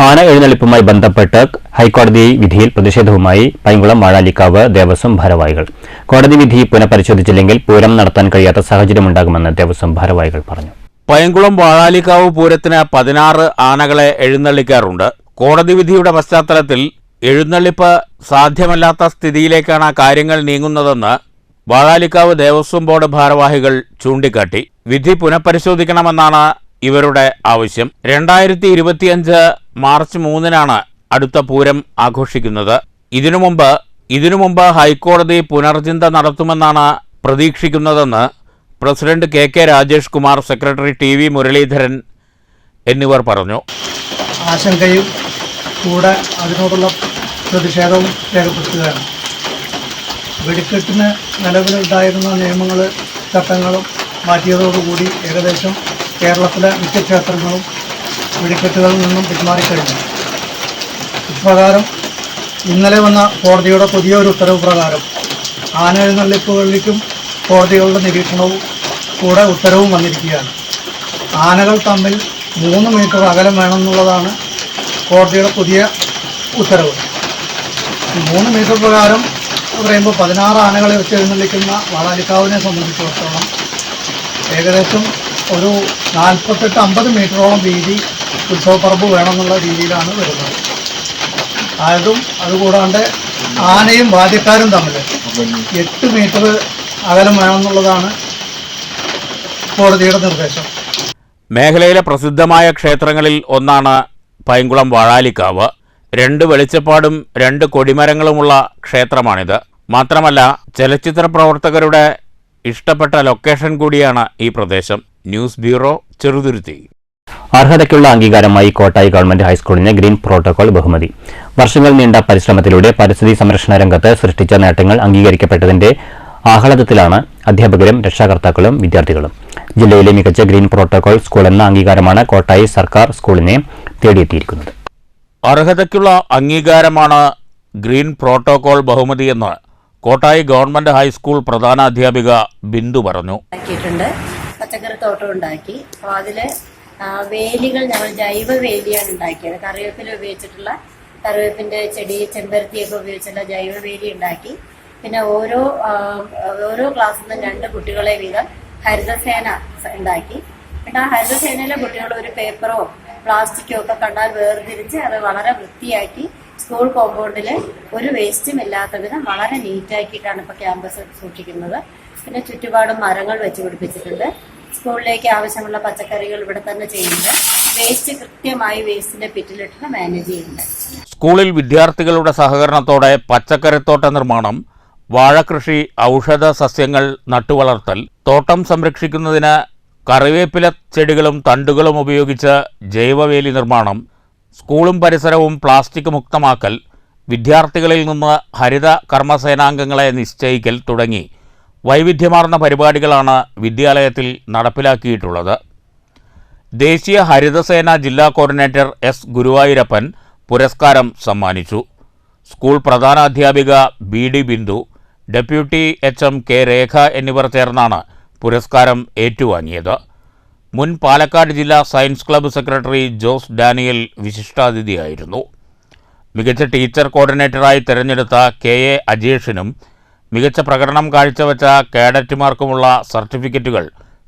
ആന എഴുന്നള്ളിപ്പുമായി ബന്ധപ്പെട്ട് ഹൈക്കോടതി വിധിയിൽ പ്രതിഷേധവുമായി പൈങ്കുളം വാഴാലിക്കാവ് ദേവസ്വം ഭാരവാഹികൾ. കോടതി വിധി പുനഃപരിശോധിച്ചില്ലെങ്കിൽ പൂരം നടത്താൻ കഴിയാത്ത സാഹചര്യമുണ്ടാകുമെന്ന് ദേവസ്വം ഭാരവാഹികൾ പറഞ്ഞു. പൈങ്കുളം വാഴാലിക്കാവ് പൂരത്തിന് 16 ആനകളെ എഴുന്നള്ളിക്കാറുണ്ട്. കോടതി വിധിയുടെ പശ്ചാത്തലത്തിൽ എഴുന്നള്ളിപ്പ് സാധ്യമല്ലാത്ത സ്ഥിതിയിലേക്കാണ് കാര്യങ്ങൾ നീങ്ങുന്നതെന്ന് വാഴാലിക്കാവ് ദേവസ്വം ബോർഡ് ഭാരവാഹികൾ ചൂണ്ടിക്കാട്ടി. വിധി പുനഃപരിശോധിക്കണമെന്നാണ് ഇവരുടെ ആവശ്യം. 2025 മാർച്ച് 3-നാണ് അടുത്ത പൂരം ആഘോഷിക്കുന്നത്. ഇതിനു മുമ്പ് ഹൈക്കോടതി പുനർചിന്ത നടത്തുമെന്നാണ് പ്രതീക്ഷിക്കുന്നതെന്ന് president KK Rajesh Kumar, secretary TV Muraleedharan എന്നിവർ പറഞ്ഞു. ആശങ്കയും കൂടെ അതിനോടുള്ള പ്രതിഷേധവും രേഖപ്പെടുത്തുകയാണ്. വെടിക്കെട്ടിന് നിലവിലുണ്ടായിരുന്ന നിയമങ്ങൾ, ചട്ടങ്ങളും മാറ്റിയതോടുകൂടി ഏകദേശം കേരളത്തിലെ മിക്ക ക്ഷേത്രങ്ങളും വെടിക്കെട്ടുകളിൽ നിന്നും പിന്മാറിക്കഴിഞ്ഞു. ഇപ്രകാരം ഇന്നലെ വന്ന കോടതിയുടെ പുതിയൊരു ഉത്തരവ് പ്രകാരം ആന എഴുന്നള്ളിപ്പുകളിലേക്കും കോടതികളുടെ നിരീക്ഷണവും കൂടെ ഉത്തരവും വന്നിരിക്കുകയാണ്. ആനകൾ തമ്മിൽ 3 മീറ്റർ അകലം വേണമെന്നുള്ളതാണ് കോടതിയുടെ പുതിയ ഉത്തരവ്. 3 മീറ്റർ പ്രകാരം പറയുമ്പോൾ 16 ആനകളെ വെച്ച് എഴുന്നള്ളിക്കുന്ന വാഴാലിക്കാവിനെ സംബന്ധിച്ചിടത്തോളം ഏകദേശം ഒരു 48-50 മീറ്ററോളം വീതി ഉത്സവപ്പറമ്പ് വേണമെന്നുള്ള രീതിയിലാണ് വരുന്നത്. അതുകൂടാണ്ട് ആനയും വാദ്യക്കാരും തമ്മിൽ 8 മീറ്റർ അകലം വേണമെന്നുള്ളതാണ് കോടതിയുടെ നിർദ്ദേശം. മേഖലയിലെ പ്രസിദ്ധമായ ക്ഷേത്രങ്ങളിൽ ഒന്നാണ് പൈങ്കുളം വാഴാലിക്കാവ്. 2 വെളിച്ചപ്പാടും 2 കൊടിമരങ്ങളുമുള്ള ക്ഷേത്രമാണിത്. മാത്രമല്ല, ചലച്ചിത്ര പ്രവർത്തകരുടെ ഇഷ്ടപ്പെട്ട ലൊക്കേഷൻ കൂടിയാണ് ഈ പ്രദേശം. News bureau, Cheruthuruthy. അർഹതയ്ക്കുള്ള അംഗീകാരമായി കോട്ടായി ഗവൺമെന്റ് ഹൈസ്കൂളിന് ഗ്രീൻ പ്രോട്ടോകോൾ ബഹുമതി. വർഷങ്ങൾ നീണ്ട പരിശ്രമത്തിലൂടെ പരിസ്ഥിതി സംരക്ഷണ രംഗത്ത് സൃഷ്ടിച്ച നേട്ടങ്ങൾ അംഗീകരിക്കപ്പെട്ടതിന്റെ ആഹ്ലാദത്തിലാണ് അധ്യാപകരും രക്ഷാകർത്താക്കളും വിദ്യാർത്ഥികളും. ജില്ലയിലെ മികച്ച ഗ്രീൻ പ്രോട്ടോകോൾ സ്കൂൾ എന്ന അംഗീകാരമാണ് കോട്ടായി സർക്കാർ സ്കൂളിനെ തേടിയെത്തിയിരിക്കുന്നത്. അർഹതയ്ക്കുള്ള അംഗീകാരമാണ് ഗ്രീൻ പ്രോട്ടോകോൾ ബഹുമതിയെന്ന് കോട്ടായി ഗവൺമെന്റ് ഹൈസ്കൂൾ പ്രധാന അധ്യാപിക ബിന്ദു പറഞ്ഞു. പച്ചക്കറിത്തോട്ടം ഉണ്ടാക്കി. അപ്പോൾ അതിൽ വേലികൾ ഞങ്ങൾ ജൈവ വേലിയാണ് ഉണ്ടാക്കിയത്. കറിവേപ്പില ഉപയോഗിച്ചിട്ടുള്ള, കറിവേപ്പിൻ്റെ ചെടി, ചെമ്പരത്തിയൊക്കെ ഉപയോഗിച്ചുള്ള ജൈവ വേലി ഉണ്ടാക്കി. പിന്നെ ഓരോ ക്ലാസ്സിൽ നിന്നും 2 കുട്ടികളെ വീതം ഹരിതസേന ഉണ്ടാക്കി. എന്നിട്ട് ആ ഹരിതസേനയിലെ കുട്ടികൾ ഒരു പേപ്പറോ പ്ലാസ്റ്റിക്കോ ഒക്കെ കണ്ടാൽ വേർതിരിച്ച് അത് വളരെ വൃത്തിയാക്കി സ്കൂൾ കോമ്പൗണ്ടിൽ ഒരു വേസ്റ്റും ഇല്ലാത്ത വിധം വളരെ നീറ്റാക്കിയിട്ടാണ് ഇപ്പോൾ ക്യാമ്പസ് സൂക്ഷിക്കുന്നത്. പിന്നെ ചുറ്റുപാടും മരങ്ങൾ വെച്ച് പിടിപ്പിച്ചിട്ടുണ്ട്. സ്കൂളിലേക്ക് ആവശ്യമുള്ള പച്ചക്കറികൾ ഇവിടെ തന്നെ ചെയ്യുന്നുണ്ട്. വേസ്റ്റ് കൃത്യമായി വേസ്റ്റിന്റെ പിറ്റിലിട്ട് മാനേജ് ചെയ്യുന്നുണ്ട്. സ്കൂളിൽ വിദ്യാർത്ഥികളുടെ സഹകരണത്തോടെ പച്ചക്കറിത്തോട്ട നിർമ്മാണം, വാഴകൃഷി, ഔഷധ സസ്യങ്ങൾ നട്ടുവളർത്തൽ, തോട്ടം സംരക്ഷിക്കുന്നതിന് കറിവേപ്പില ചെടികളും തണ്ടുകളും ഉപയോഗിച്ച് ജൈവവേലി നിർമ്മാണം, സ്കൂളും പരിസരവും പ്ലാസ്റ്റിക് മുക്തമാക്കൽ, വിദ്യാർത്ഥികളിൽ നിന്ന് ഹരിത കർമ്മസേനാംഗങ്ങളെ നിശ്ചയിക്കൽ തുടങ്ങി വൈവിധ്യമാർന്ന പരിപാടികളാണ് വിദ്യാലയത്തിൽ നടപ്പിലാക്കിയിട്ടുള്ളത്. ദേശീയ ഹരിതസേന ജില്ലാ കോർഡിനേറ്റർ S. ഗുരുവായൂരപ്പൻ പുരസ്കാരം സമ്മാനിച്ചു. സ്കൂൾ പ്രധാനാധ്യാപിക BD Bindu, deputy HM K. Rekha എന്നിവർ ചേർന്നാണ് പുരസ്കാരം ഏറ്റുവാങ്ങിയത്. മുൻ പാലക്കാട് ജില്ലാ science club secretary Jose Daniel വിശിഷ്ടാതിഥിയായിരുന്നു. മികച്ച ടീച്ചർ കോർഡിനേറ്ററായി തിരഞ്ഞെടുത്ത KA അജേഷിനും മികച്ച പ്രകടനം കാഴ്ചവെച്ച കേഡറ്റുമാർക്കുമുള്ള സർട്ടിഫിക്കറ്റുകൾ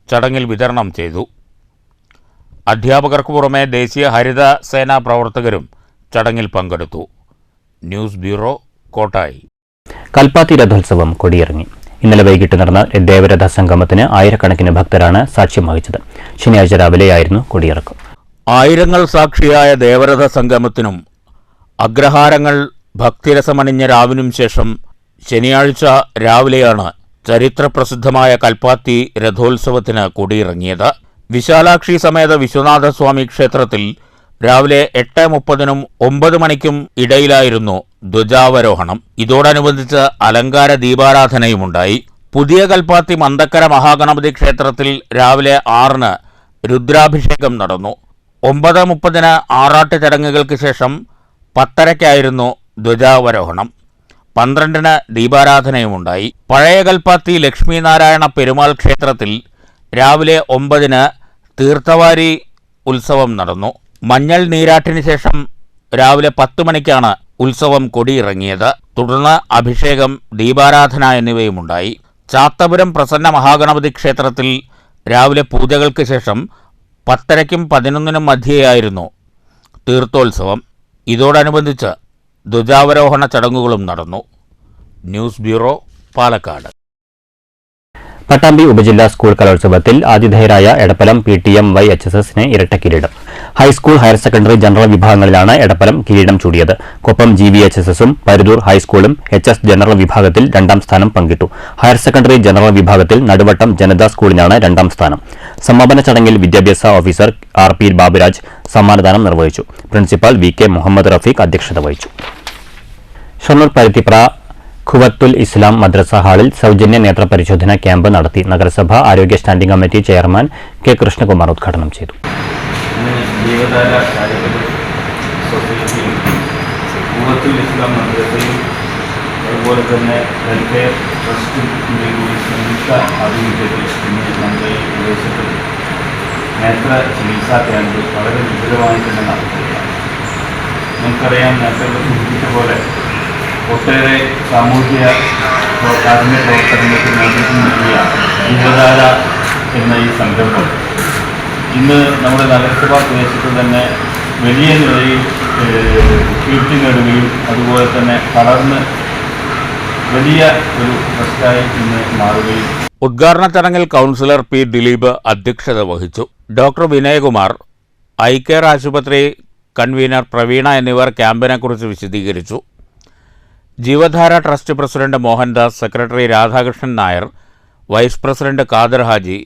ചടങ്ങിൽ വിതരണം ചെയ്തു. അധ്യാപകർക്ക് പുറമെ ദേശീയ ഹരിത സേനാ പ്രവർത്തകരും ചടങ്ങിൽ പങ്കെടുത്തു. News bureau, Kottayi. കൽപ്പാത്തി രഥോത്സവം കൊടിയിറങ്ങി. ഇന്നലെ വൈകിട്ട് നടന്ന ദേവരഥ സംഗമത്തിന് ആയിരക്കണക്കിന് ഭക്തരാണ് സാക്ഷ്യം വഹിച്ചത്. ശനിയാഴ്ച രാവിലെയായിരുന്നു കൊടിയിറക്കം. ആയിരങ്ങൾ സാക്ഷിയായ ദേവരഥ സംഗമത്തിനും അഗ്രഹാരങ്ങൾ ഭക്തിരസമണിഞ്ഞ രാവിനും ശേഷം ശനിയാഴ്ച രാവിലെയാണ് ചരിത്രപ്രസിദ്ധമായ കൽപ്പാത്തി രഥോത്സവത്തിന് കൊടിയിറങ്ങിയത്. വിശാലാക്ഷി സമേത വിശ്വനാഥസ്വാമി ക്ഷേത്രത്തിൽ രാവിലെ 8:30 9 മണിക്കും ഇടയിലായിരുന്നു ധ്വജാവരോഹണം. ഇതോടനുബന്ധിച്ച് അലങ്കാര ദീപാരാധനയുമുണ്ടായി. പുതിയ കൽപ്പാത്തി മന്തക്കര മഹാഗണപതി ക്ഷേത്രത്തിൽ രാവിലെ 6-ന് രുദ്രാഭിഷേകം നടന്നു. 9:30 ആറാട്ട് ചടങ്ങുകൾക്ക് ശേഷം 10:30 ധ്വജാവരോഹണം. 12-ന് ദീപാരാധനയുമുണ്ടായി. പഴയ കൽപ്പാത്തി ലക്ഷ്മീനാരായണ പെരുമാൾ ക്ഷേത്രത്തിൽ രാവിലെ 9-ന് തീർത്ഥവാരി ഉത്സവം നടന്നു. മഞ്ഞൾ നീരാട്ടിന് ശേഷം രാവിലെ 10 മണിക്കാണ് ഉത്സവം കൊടിയിറങ്ങിയത്. തുടർന്ന് അഭിഷേകം, ദീപാരാധന എന്നിവയുമുണ്ടായി. ചാത്തപുരം പ്രസന്ന മഹാഗണപതി ക്ഷേത്രത്തിൽ രാവിലെ പൂജകൾക്ക് ശേഷം 10:30-നും 11-നും മധ്യേയായിരുന്നു തീർത്ഥോത്സവം. ഇതോടനുബന്ധിച്ച് ധ്വജാവരോഹണ ചടങ്ങുകളും നടന്നു. News bureau, Palakkad. പട്ടാമ്പി ഉപജില്ലാ സ്കൂൾ കലോത്സവത്തിൽ ആതിഥേയരായ എടപ്പലം PTM YHSS-ന് ഇരട്ട കിരീടം. High school, higher secondary, general വിഭാഗങ്ങളിലാണ് Edappalam കിരീടം ചൂടിയത്. കൊപ്പം GVHSS-ഉം പരുതൂർ ഹൈസ്കൂളും HS ജനറൽ വിഭാഗത്തിൽ 2ാം സ്ഥാനം പങ്കിട്ടു. ഹയർ സെക്കൻഡറി ജനറൽ വിഭാഗത്തിൽ നടുവട്ടം ജനതാ സ്കൂളിനാണ് 2ാം സ്ഥാനം. സമാപന ചടങ്ങിൽ വിദ്യാഭ്യാസ ഓഫീസർ RP ബാബുരാജ് സമ്മാനദാനം നിർവഹിച്ചു. പ്രിൻസിപ്പൽ VK മുഹമ്മദ് റഫീഖ് അധ്യക്ഷത വഹിച്ചു. ഷൊർണൂർ പരുത്തിപ്ര ഖുവത്തുൽ ഇസ്ലാം മദ്രസ ഹാളിൽ സൗജന്യ നേത്ര പരിശോധന ക്യാമ്പ് നടത്തി. നഗരസഭ ആരോഗ്യ standing committee chairman K Krishnakumar ഉദ്ഘാടനം ചെയ്തു. ജീവധാര ചാരിറ്റബിൾ സൊസൈറ്റിയും ഖുവത്തുൽ ഇസ്ലാം മദ്രസയും അതുപോലെ തന്നെ വെൽഫെയർ ട്രസ്റ്റിൻ്റെ കൂടി സംയുക്ത ആഭിമുഖ്യത്തിൽ ഇന്ന് നമ്മുടെ പ്രദേശത്ത് നേത്ര ചികിത്സാ ക്യാമ്പ് വളരെ വിപുലമായി തന്നെ നടത്തുകയാണ്. നമുക്കറിയാം, നേരത്തെ സൂചിപ്പിച്ച പോലെ ഒട്ടേറെ സാമൂഹ്യ കാരുണ്യ പ്രവർത്തനങ്ങൾക്ക് നേതൃത്വം നൽകിയ ജീവധാര എന്ന ഈ സംരംഭം ഇന്ന് നമ്മുടെ നഗരസഭാ പ്രദേശത്ത് തന്നെ വലിയ നിലയിൽ കീർത്തി നേടുകയും അതുപോലെ തന്നെ വളർന്ന് വലിയ ഒരു ട്രസ്റ്റായി ഇന്ന് മാറുകയും. ഉദ്ഘാടന ചടങ്ങിൽ കൗൺസിലർ P ദിലീപ് അധ്യക്ഷത വഹിച്ചു. ഡോക്ടർ വിനയകുമാർ, ഐ കെയർ ആശുപത്രി കൺവീനർ പ്രവീണ എന്നിവർ ക്യാമ്പിനെക്കുറിച്ച് വിശദീകരിച്ചു. Jeevadhara trust president Mohandas, secretary Radhakrishnan Nair, vice president Khader Haji,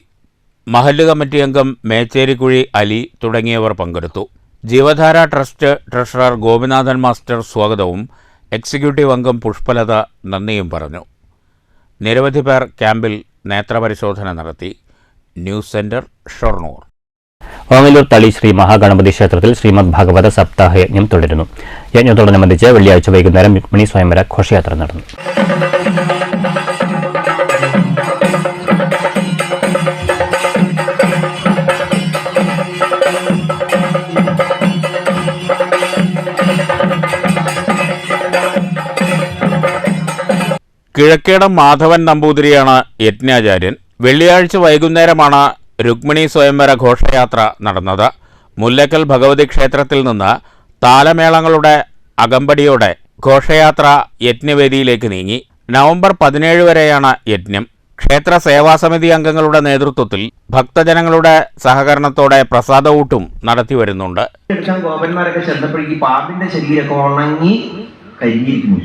മഹല്ല് കമ്മിറ്റി അംഗം മേച്ചേരിക്കുഴി അലി തുടങ്ങിയവർ പങ്കെടുത്തു. Jeevadhara trust treasurer Gopinathan master സ്വാഗതവും എക്സിക്യൂട്ടീവ് അംഗം പുഷ്പലത നന്ദിയും പറഞ്ഞു. നിരവധി പേർ ക്യാമ്പിൽ നേത്രപരിശോധന നടത്തി. News centre, Shoranur. ഓങ്ങല്ലൂർ തളി ശ്രീ മഹാഗണപതി ക്ഷേത്രത്തിൽ ശ്രീമദ് ഭാഗവത സപ്താഹ യജ്ഞം തുടരുന്നു. യജ്ഞത്തോടനുബന്ധിച്ച് വെള്ളിയാഴ്ച വൈകുന്നേരം രുക്മിണി സ്വയംവര ഘോഷയാത്ര നടന്നു. കിഴക്കേടം മാധവൻ നമ്പൂതിരിയാണ് യജ്ഞാചാര്യൻ. വെള്ളിയാഴ്ച വൈകുന്നേരമാണ് രുക്മിണി സ്വയംവര ഘോഷയാത്ര നടന്നത്. മുല്ലക്കൽ ഭഗവതി ക്ഷേത്രത്തിൽ നിന്ന് താലമേളങ്ങളുടെ അകമ്പടിയോടെ ഘോഷയാത്ര യജ്ഞവേദിയിലേക്ക് നീങ്ങി. നവംബർ 17 വരെയാണ് യജ്ഞം. ക്ഷേത്ര സേവാസമിതി അംഗങ്ങളുടെ നേതൃത്വത്തിൽ ഭക്തജനങ്ങളുടെ സഹകരണത്തോടെ പ്രസാദഊട്ടും നടത്തിവരുന്നുണ്ട്. ഗോപന്മാരൊക്കെ ചെന്നപ്പോഴേക്ക് പാമ്പിന്റെ ശരീരമൊക്കെ ഉണങ്ങി കരിഞ്ഞിരിക്കുന്നു.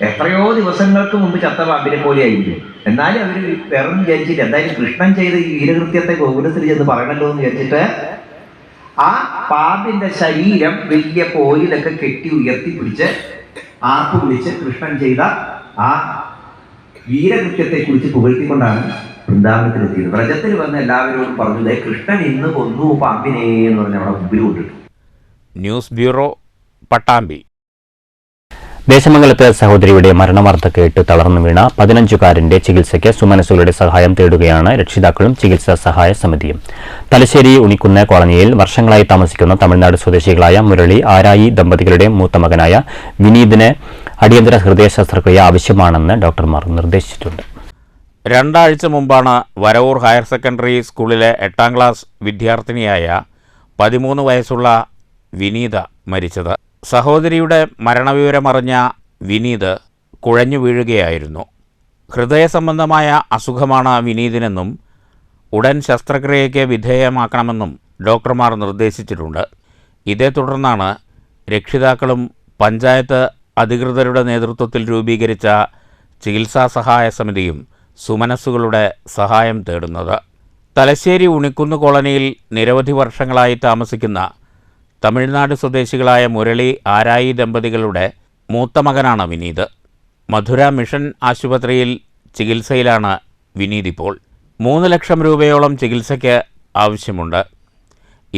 എത്രയോ ദിവസങ്ങൾക്ക് മുമ്പ് ചത്ത പാമ്പിനെ പോലെ ആയിരിക്കും. എന്നാലും അവര് വേറെ വിചാരിച്ചില്ല, എന്തായാലും കൃഷ്ണൻ ചെയ്ത ഈ വീരകൃത്യത്തെ ഗോകുലത്തിൽ ചെന്ന് പറയണല്ലോ എന്ന് വിചാരിച്ചിട്ട് ആ പാമ്പിന്റെ ശരീരം വലിയ കോയിലൊക്കെ കെട്ടി ഉയർത്തിപ്പിടിച്ച് ആർപ്പ് വിളിച്ച് കൃഷ്ണൻ ചെയ്ത ആ വീരകൃത്യത്തെ കുറിച്ച് പുകഴ്ത്തിക്കൊണ്ടാണ് വൃന്ദാവനത്തിലെത്തിയത്. വ്രജത്തിൽ വന്ന് എല്ലാവരോടും പറഞ്ഞത് കൃഷ്ണൻ ഇന്ന് കൊന്നു പാമ്പിനെ എന്ന് പറഞ്ഞ് അവിടെ മുമ്പിൽ കൊണ്ടിട്ടു. News bureau, Pattambi. ദേശമംഗലത്ത് സഹോദരിയുടെ മരണവാർത്ത കേട്ട് തളർന്നു വീണ 15-കാരന്റെ ചികിത്സയ്ക്ക് സുമനസുകളുടെ സഹായം തേടുകയാണ് രക്ഷിതാക്കളും ചികിത്സാ സഹായ സമിതിയും. തലശ്ശേരി ഉണിക്കുന്ന് കോളനിയിൽ വർഷങ്ങളായി താമസിക്കുന്ന തമിഴ്നാട് സ്വദേശികളായ മുരളി ആരായി ദമ്പതികളുടെ മൂത്ത മകനായ വിനീതിന് അടിയന്തര ഹൃദയ ശസ്ത്രക്രിയ ആവശ്യമാണെന്ന് ഡോക്ടർമാർ നിർദ്ദേശിച്ചിട്ടുണ്ട്. 2 ആഴ്ച മുമ്പാണ് വരവൂർ ഹയർ സെക്കൻഡറി സ്കൂളിലെ 8ാം ക്ലാസ് വിദ്യാർത്ഥിനിയായ 13 വയസ്സുള്ള വിനീത മരിച്ചത്. സഹോദരിയുടെ മരണവിവരമറിഞ്ഞ വിനീത് കുഴഞ്ഞു വീഴുകയായിരുന്നു. ഹൃദയ സംബന്ധമായ അസുഖമാണ് വിനീതിനെന്നും ഉടൻ ശസ്ത്രക്രിയയ്ക്ക് വിധേയമാക്കണമെന്നും ഡോക്ടർമാർ നിർദ്ദേശിച്ചിട്ടുണ്ട്. ഇതേ തുടർന്നാണ് രക്ഷിതാക്കളും പഞ്ചായത്ത് അധികൃതരുടെ നേതൃത്വത്തിൽ രൂപീകരിച്ച ചികിത്സാ സഹായ സമിതിയും സുമനസ്സുകളുടെ സഹായം തേടുന്നത്. തലശ്ശേരി ഉണിക്കുന്ന് കോളനിയിൽ നിരവധി വർഷങ്ങളായി താമസിക്കുന്ന തമിഴ്നാട് സ്വദേശികളായ മുരളി ആരായി ദമ്പതികളുടെ മൂത്ത മകനാണ് വിനീത്. മധുര മിഷൻ ആശുപത്രിയിൽ ചികിത്സയിലാണ് വിനീത് ഇപ്പോൾ. 3 ലക്ഷം രൂപയോളം ചികിത്സയ്ക്ക് ആവശ്യമുണ്ട്.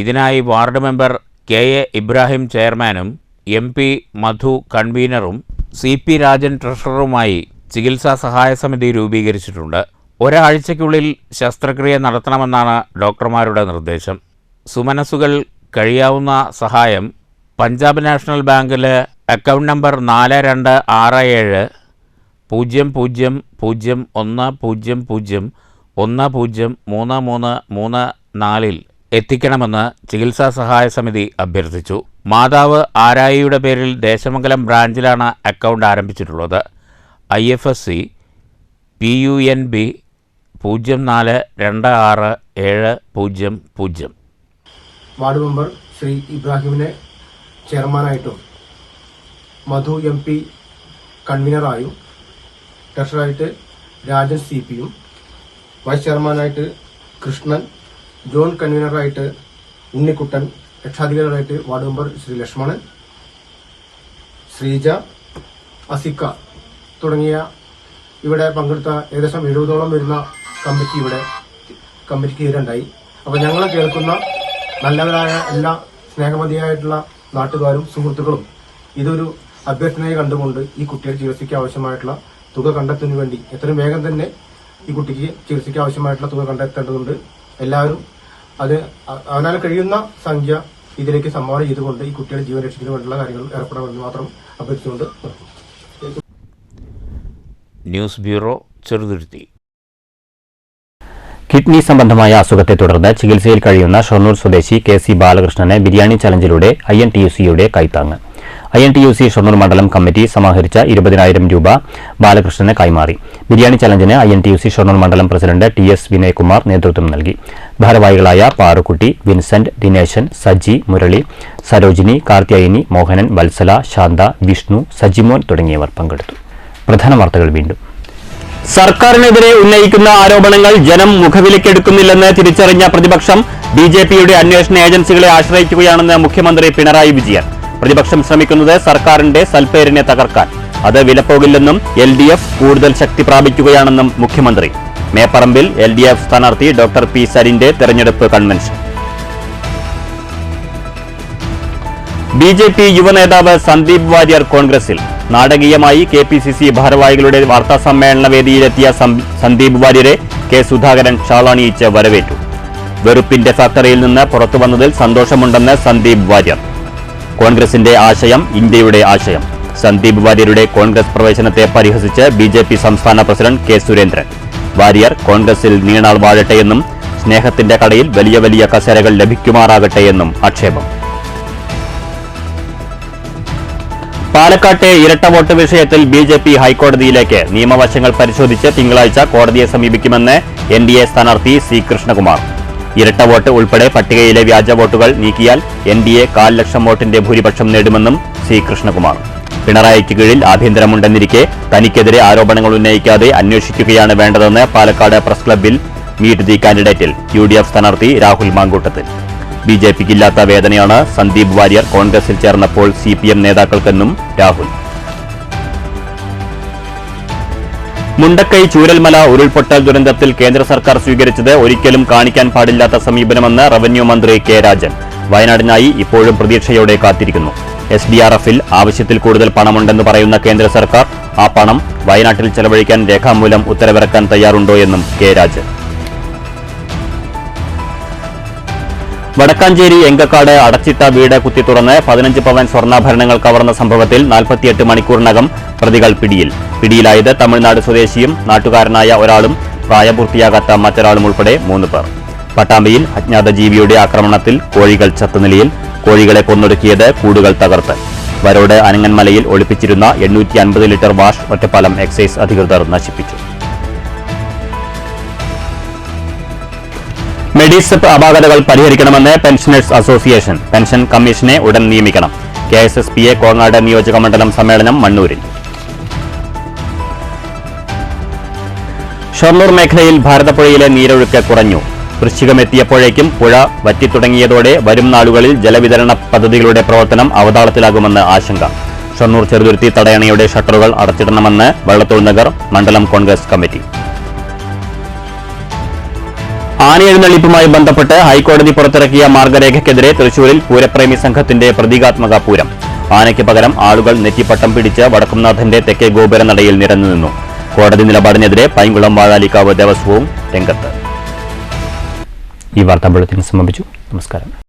ഇതിനായി വാർഡ് മെമ്പർ KA ഇബ്രാഹിം ചെയർമാനും MP മധു കൺവീനറും CP രാജൻ ട്രഷററുമായി ചികിത്സാ സഹായ സമിതി രൂപീകരിച്ചിട്ടുണ്ട്. ഒരാഴ്ചയ്ക്കുള്ളിൽ ശസ്ത്രക്രിയ നടത്തണമെന്നാണ് ഡോക്ടർമാരുടെ നിർദ്ദേശം. സുമനസ്സുകൾ കഴിയാവുന്ന സഹായം പഞ്ചാബ് നാഷണൽ ബാങ്കിലെ അക്കൗണ്ട് നമ്പർ 4267001000103334 എത്തിക്കണമെന്ന് ചികിത്സാ സഹായ സമിതി അഭ്യർത്ഥിച്ചു. മാതാവ് ആരായിയുടെ പേരിൽ ദേശമംഗലം ബ്രാഞ്ചിലാണ് അക്കൗണ്ട് ആരംഭിച്ചിട്ടുള്ളത്. IFSC PUNB 04267000. Ward member Sri ഇബ്രാഹിമിനെ ചെയർമാനായിട്ടും മധു MP കൺവീനറായും ട്രഷറായിട്ട് രാജൻ CPയും വൈസ് ചെയർമാനായിട്ട് കൃഷ്ണൻ, ജോൺ കൺവീനറായിട്ട് ഉണ്ണിക്കുട്ടൻ, രക്ഷാധികാരികളായിട്ട് വാർഡ് മെമ്പർ ശ്രീ ലക്ഷ്മണൻ, ശ്രീജ, അസിക്ക തുടങ്ങിയ ഇവിടെ പങ്കെടുത്ത ഏകദേശം 70ഓളം വരുന്ന കമ്മിറ്റിക്ക് കീഴിലുണ്ടായി. അപ്പോൾ ഞങ്ങളെ കേൾക്കുന്ന നല്ലവരായ എല്ലാ സ്നേഹമതിയായിട്ടുള്ള നാട്ടുകാരും സുഹൃത്തുക്കളും ഇതൊരു അഭ്യർത്ഥനയെ കണ്ടുകൊണ്ട് ഈ കുട്ടിയുടെ ചികിത്സയ്ക്ക് ആവശ്യമായിട്ടുള്ള തുക കണ്ടെത്തുന്നതിന് വേണ്ടി എത്രയും വേഗം തന്നെ ഈ കുട്ടിക്ക് ചികിത്സയ്ക്ക് ആവശ്യമായിട്ടുള്ള തുക കണ്ടെത്തേണ്ടതുണ്ട്. എല്ലാവരും അത് അവനാൽ കഴിയുന്ന സംഖ്യ ഇതിലേക്ക് സംഭാവന ചെയ്തുകൊണ്ട് ഈ കുട്ടിയുടെ ജീവൻ രക്ഷിക്കുന്നതിന് വേണ്ടിയുള്ള കാര്യങ്ങൾ ഏർപ്പെടണമെന്ന് മാത്രം അഭ്യർത്ഥിച്ചുകൊണ്ട്. News bureau, Cheruthuruthy. കിഡ്നി സംബന്ധമായ അസുഖത്തെ തുടർന്ന് ചികിത്സയിൽ കഴിയുന്ന ഷൊർണൂർ സ്വദേശി KC ബാലകൃഷ്ണന് ബിരിയാണി ചലഞ്ചിലൂടെ INTUC-യുടെ കൈത്താങ്ങ്. INTUC ഷൊർണൂർ മണ്ഡലം കമ്മിറ്റി സമാഹരിച്ച 20,000 രൂപ ബാലകൃഷ്ണന് കൈമാറി. ബിരിയാണി ചലഞ്ചിന് INTUC ഷൊർണൂർ മണ്ഡലം പ്രസിഡന്റ് TS വിനയകുമാർ നേതൃത്വം നൽകി. ഭാരവാഹികളായ പാറുക്കുട്ടി, വിൻസെന്റ്, ദിനേശൻ, സജി, മുരളി, സരോജിനി, കാർത്യായനി, മോഹനൻ, വത്സല, ശാന്ത, വിഷ്ണു, സജിമോൻ തുടങ്ങിയവർ പങ്കെടുത്തു. പ്രധാന വാർത്തകൾ വീണ്ടും. സർക്കാരിനെതിരെ ഉന്നയിക്കുന്ന ആരോപണങ്ങൾ ജനം മുഖവിലക്കെടുക്കുന്നില്ലെന്ന് തിരിച്ചറിഞ്ഞ പ്രതിപക്ഷം BJP-യുടെ അന്വേഷണ ഏജൻസികളെ ആശ്രയിക്കുകയാണെന്ന് മുഖ്യമന്ത്രി പിണറായി വിജയൻ. പ്രതിപക്ഷം ശ്രമിക്കുന്നത് സർക്കാരിന്റെ സൽപ്പേരിനെ തകർക്കാൻ. അത് വിലപ്പോകില്ലെന്നും LDF കൂടുതൽ ശക്തി പ്രാപിക്കുകയാണെന്നും മുഖ്യമന്ത്രി. മേപ്പറമ്പിൽ LDF സ്ഥാനാർത്ഥി ഡോക്ടർ P. സരിന്റെ തെരഞ്ഞെടുപ്പ് കൺവെൻഷൻ. BJP യുവനേതാവ് സന്ദീപ് വാര്യർ കോൺഗ്രസിൽ. നാടകീയമായി KPCC ഭാരവാഹികളുടെ വാർത്താസമ്മേളന വേദിയിലെത്തിയ സന്ദീപ് വാര്യരെ K. സുധാകരൻ ഷാളണിയിച്ച് വരവേറ്റു. വെറുപ്പിന്റെ ഫാക്ടറിയിൽ നിന്ന് പുറത്തുവന്നതിൽ സന്തോഷമുണ്ടെന്ന് സന്ദീപ് വാര്യർ. കോൺഗ്രസിന്റെ ആശയം ഇന്ത്യയുടെ ആശയം. സന്ദീപ് വാര്യരുടെ കോൺഗ്രസ് പ്രവേശനത്തെ പരിഹസിച്ച് BJP സംസ്ഥാന പ്രസിഡന്റ് K. സുരേന്ദ്രൻ. വാര്യർ കോൺഗ്രസിൽ നീണാൾ വാഴട്ടെയെന്നും സ്നേഹത്തിന്റെ കടയിൽ വലിയ വലിയ കസേരകൾ ലഭിക്കുമാറാകട്ടെയെന്നും ആക്ഷേപം. പാലക്കാട്ടെ ഇരട്ട വോട്ട് വിഷയത്തിൽ BJP ഹൈക്കോടതിയിലേക്ക്. നിയമവശങ്ങൾ പരിശോധിച്ച് തിങ്കളാഴ്ച കോടതിയെ സമീപിക്കുമെന്ന് NDA സ്ഥാനാർത്ഥി C. കൃഷ്ണകുമാർ. ഇരട്ട വോട്ട് ഉൾപ്പെടെ പട്ടികയിലെ വ്യാജ വോട്ടുകൾ നീക്കിയാൽ NDA 1,00,000 വോട്ടിന്റെ ഭൂരിപക്ഷം നേടുമെന്നും C. കൃഷ്ണകുമാർ. പിണറായിക്ക് കീഴിൽ ആഭ്യന്തരമുണ്ടെന്നിരിക്കെ തനിക്കെതിരെ ആരോപണങ്ങൾ ഉന്നയിക്കാതെ അന്വേഷിക്കുകയാണ് വേണ്ടതെന്ന് പാലക്കാട് പ്രസ് ക്ലബ്ബിൽ മീറ്റ് ദി കാൻഡിഡേറ്റിൽ UDF സ്ഥാനാർത്ഥി രാഹുൽ മാങ്കൂട്ടത്തിൽ. BJPക്കില്ലാത്ത വേദനയാണ് സന്ദീപ് വാര്യർ കോൺഗ്രസിൽ ചേർന്നപ്പോൾ CPM നേതാക്കൾക്കെന്നും രാഹുൽ. മുണ്ടക്കൈ ചൂരൽമല ഉരുൾപൊട്ടൽ ദുരന്തത്തിൽ കേന്ദ്ര സർക്കാർ സ്വീകരിച്ചത് ഒരിക്കലും കാണിക്കാൻ പാടില്ലാത്ത സമീപനമെന്ന് റവന്യൂ മന്ത്രി K. രാജൻ. വയനാടിനായി ഇപ്പോഴും പ്രതീക്ഷയോടെ കാത്തിരിക്കുന്നു. SDRF-ൽ ആവശ്യത്തിൽ കൂടുതൽ പണമുണ്ടെന്ന് പറയുന്ന കേന്ദ്ര സർക്കാർ ആ പണം വയനാട്ടിൽ ചെലവഴിക്കാൻ രേഖാമൂലം ഉത്തരവിറക്കാൻ തയ്യാറുണ്ടോ എന്നും K. രാജൻ. വടക്കാഞ്ചേരി എങ്കക്കാട് അടച്ചിട്ട വീട് കുത്തിത്തുറന്ന് 15 പവൻ സ്വർണ്ണാഭരണങ്ങൾ കവർന്ന സംഭവത്തിൽ 48 മണിക്കൂറിനകം പ്രതികൾ പിടിയിൽ. പിടിയിലായത് തമിഴ്നാട് സ്വദേശിയും നാട്ടുകാരനായ ഒരാളും പ്രായപൂർത്തിയാകാത്ത മറ്റൊരാളും ഉൾപ്പെടെ 3 പേർ. പട്ടാമ്പിയിൽ അജ്ഞാത ജീവിയുടെ ആക്രമണത്തിൽ കോഴികൾ ചത്തനിലയിൽ. കോഴികളെ കൊന്നൊടുക്കിയത് കൂടുകൾ തകർത്ത്. വരോട് അനങ്ങൻമലയിൽ ഒളിപ്പിച്ചിരുന്ന 850 ലിറ്റർ വാഷ് ഒറ്റപ്പാലം എക്സൈസ് അധികൃതർ നശിപ്പിച്ചു. മെഡിസെപ്പ് അപാകതകൾ പരിഹരിക്കണമെന്ന് പെൻഷനേഴ്സ് അസോസിയേഷൻ. പെൻഷൻ കമ്മീഷനെ ഉടൻ നിയമിക്കണം. KSSPA കോങ്ങാട് നിയോജക മണ്ഡലം സമ്മേളനം മണ്ണൂരിൽ. ഷൊർണൂർ മേഖലയിൽ ഭാരതപ്പുഴയിലെ നീരൊഴുക്ക് കുറഞ്ഞു. വൃശ്ചികമെത്തിയപ്പോഴേക്കും പുഴ വറ്റിത്തുടങ്ങിയതോടെ വരും നാളുകളിൽ ജലവിതരണ പദ്ധതികളുടെ പ്രവർത്തനം അവതാളത്തിലാകുമെന്ന് ആശങ്ക. ഷൊർണൂർ ചെറുതുരുത്തി തടയണയുടെ ഷട്ടറുകൾ അടച്ചിടണമെന്ന് വള്ളത്തോൾ നഗർ മണ്ഡലം കോൺഗ്രസ് കമ്മിറ്റി. ആനയെഴുന്നള്ളിപ്പുമായി ബന്ധപ്പെട്ട് ഹൈക്കോടതി പുറത്തിറക്കിയ മാർഗരേഖയ്ക്കെതിരെ തൃശൂരിൽ പൂരപ്രേമി സംഘത്തിന്റെ പ്രതീകാത്മക പൂരം. ആനയ്ക്ക് പകരം ആളുകൾ നെറ്റിപ്പട്ടം പിടിച്ച് വടക്കുംനാഥന്റെ തെക്കേ ഗോപുരനടയിൽ നിരന്നുനിന്നു. കോടതി നിലപാടിനെതിരെ പൈങ്കുളം വാഴാലിക്കാവ് ദേവസ്വവും രംഗത്ത്. ഈ വാർത്താ ബുള്ളറ്റിൻ സമാപിച്ചു. നമസ്കാരം.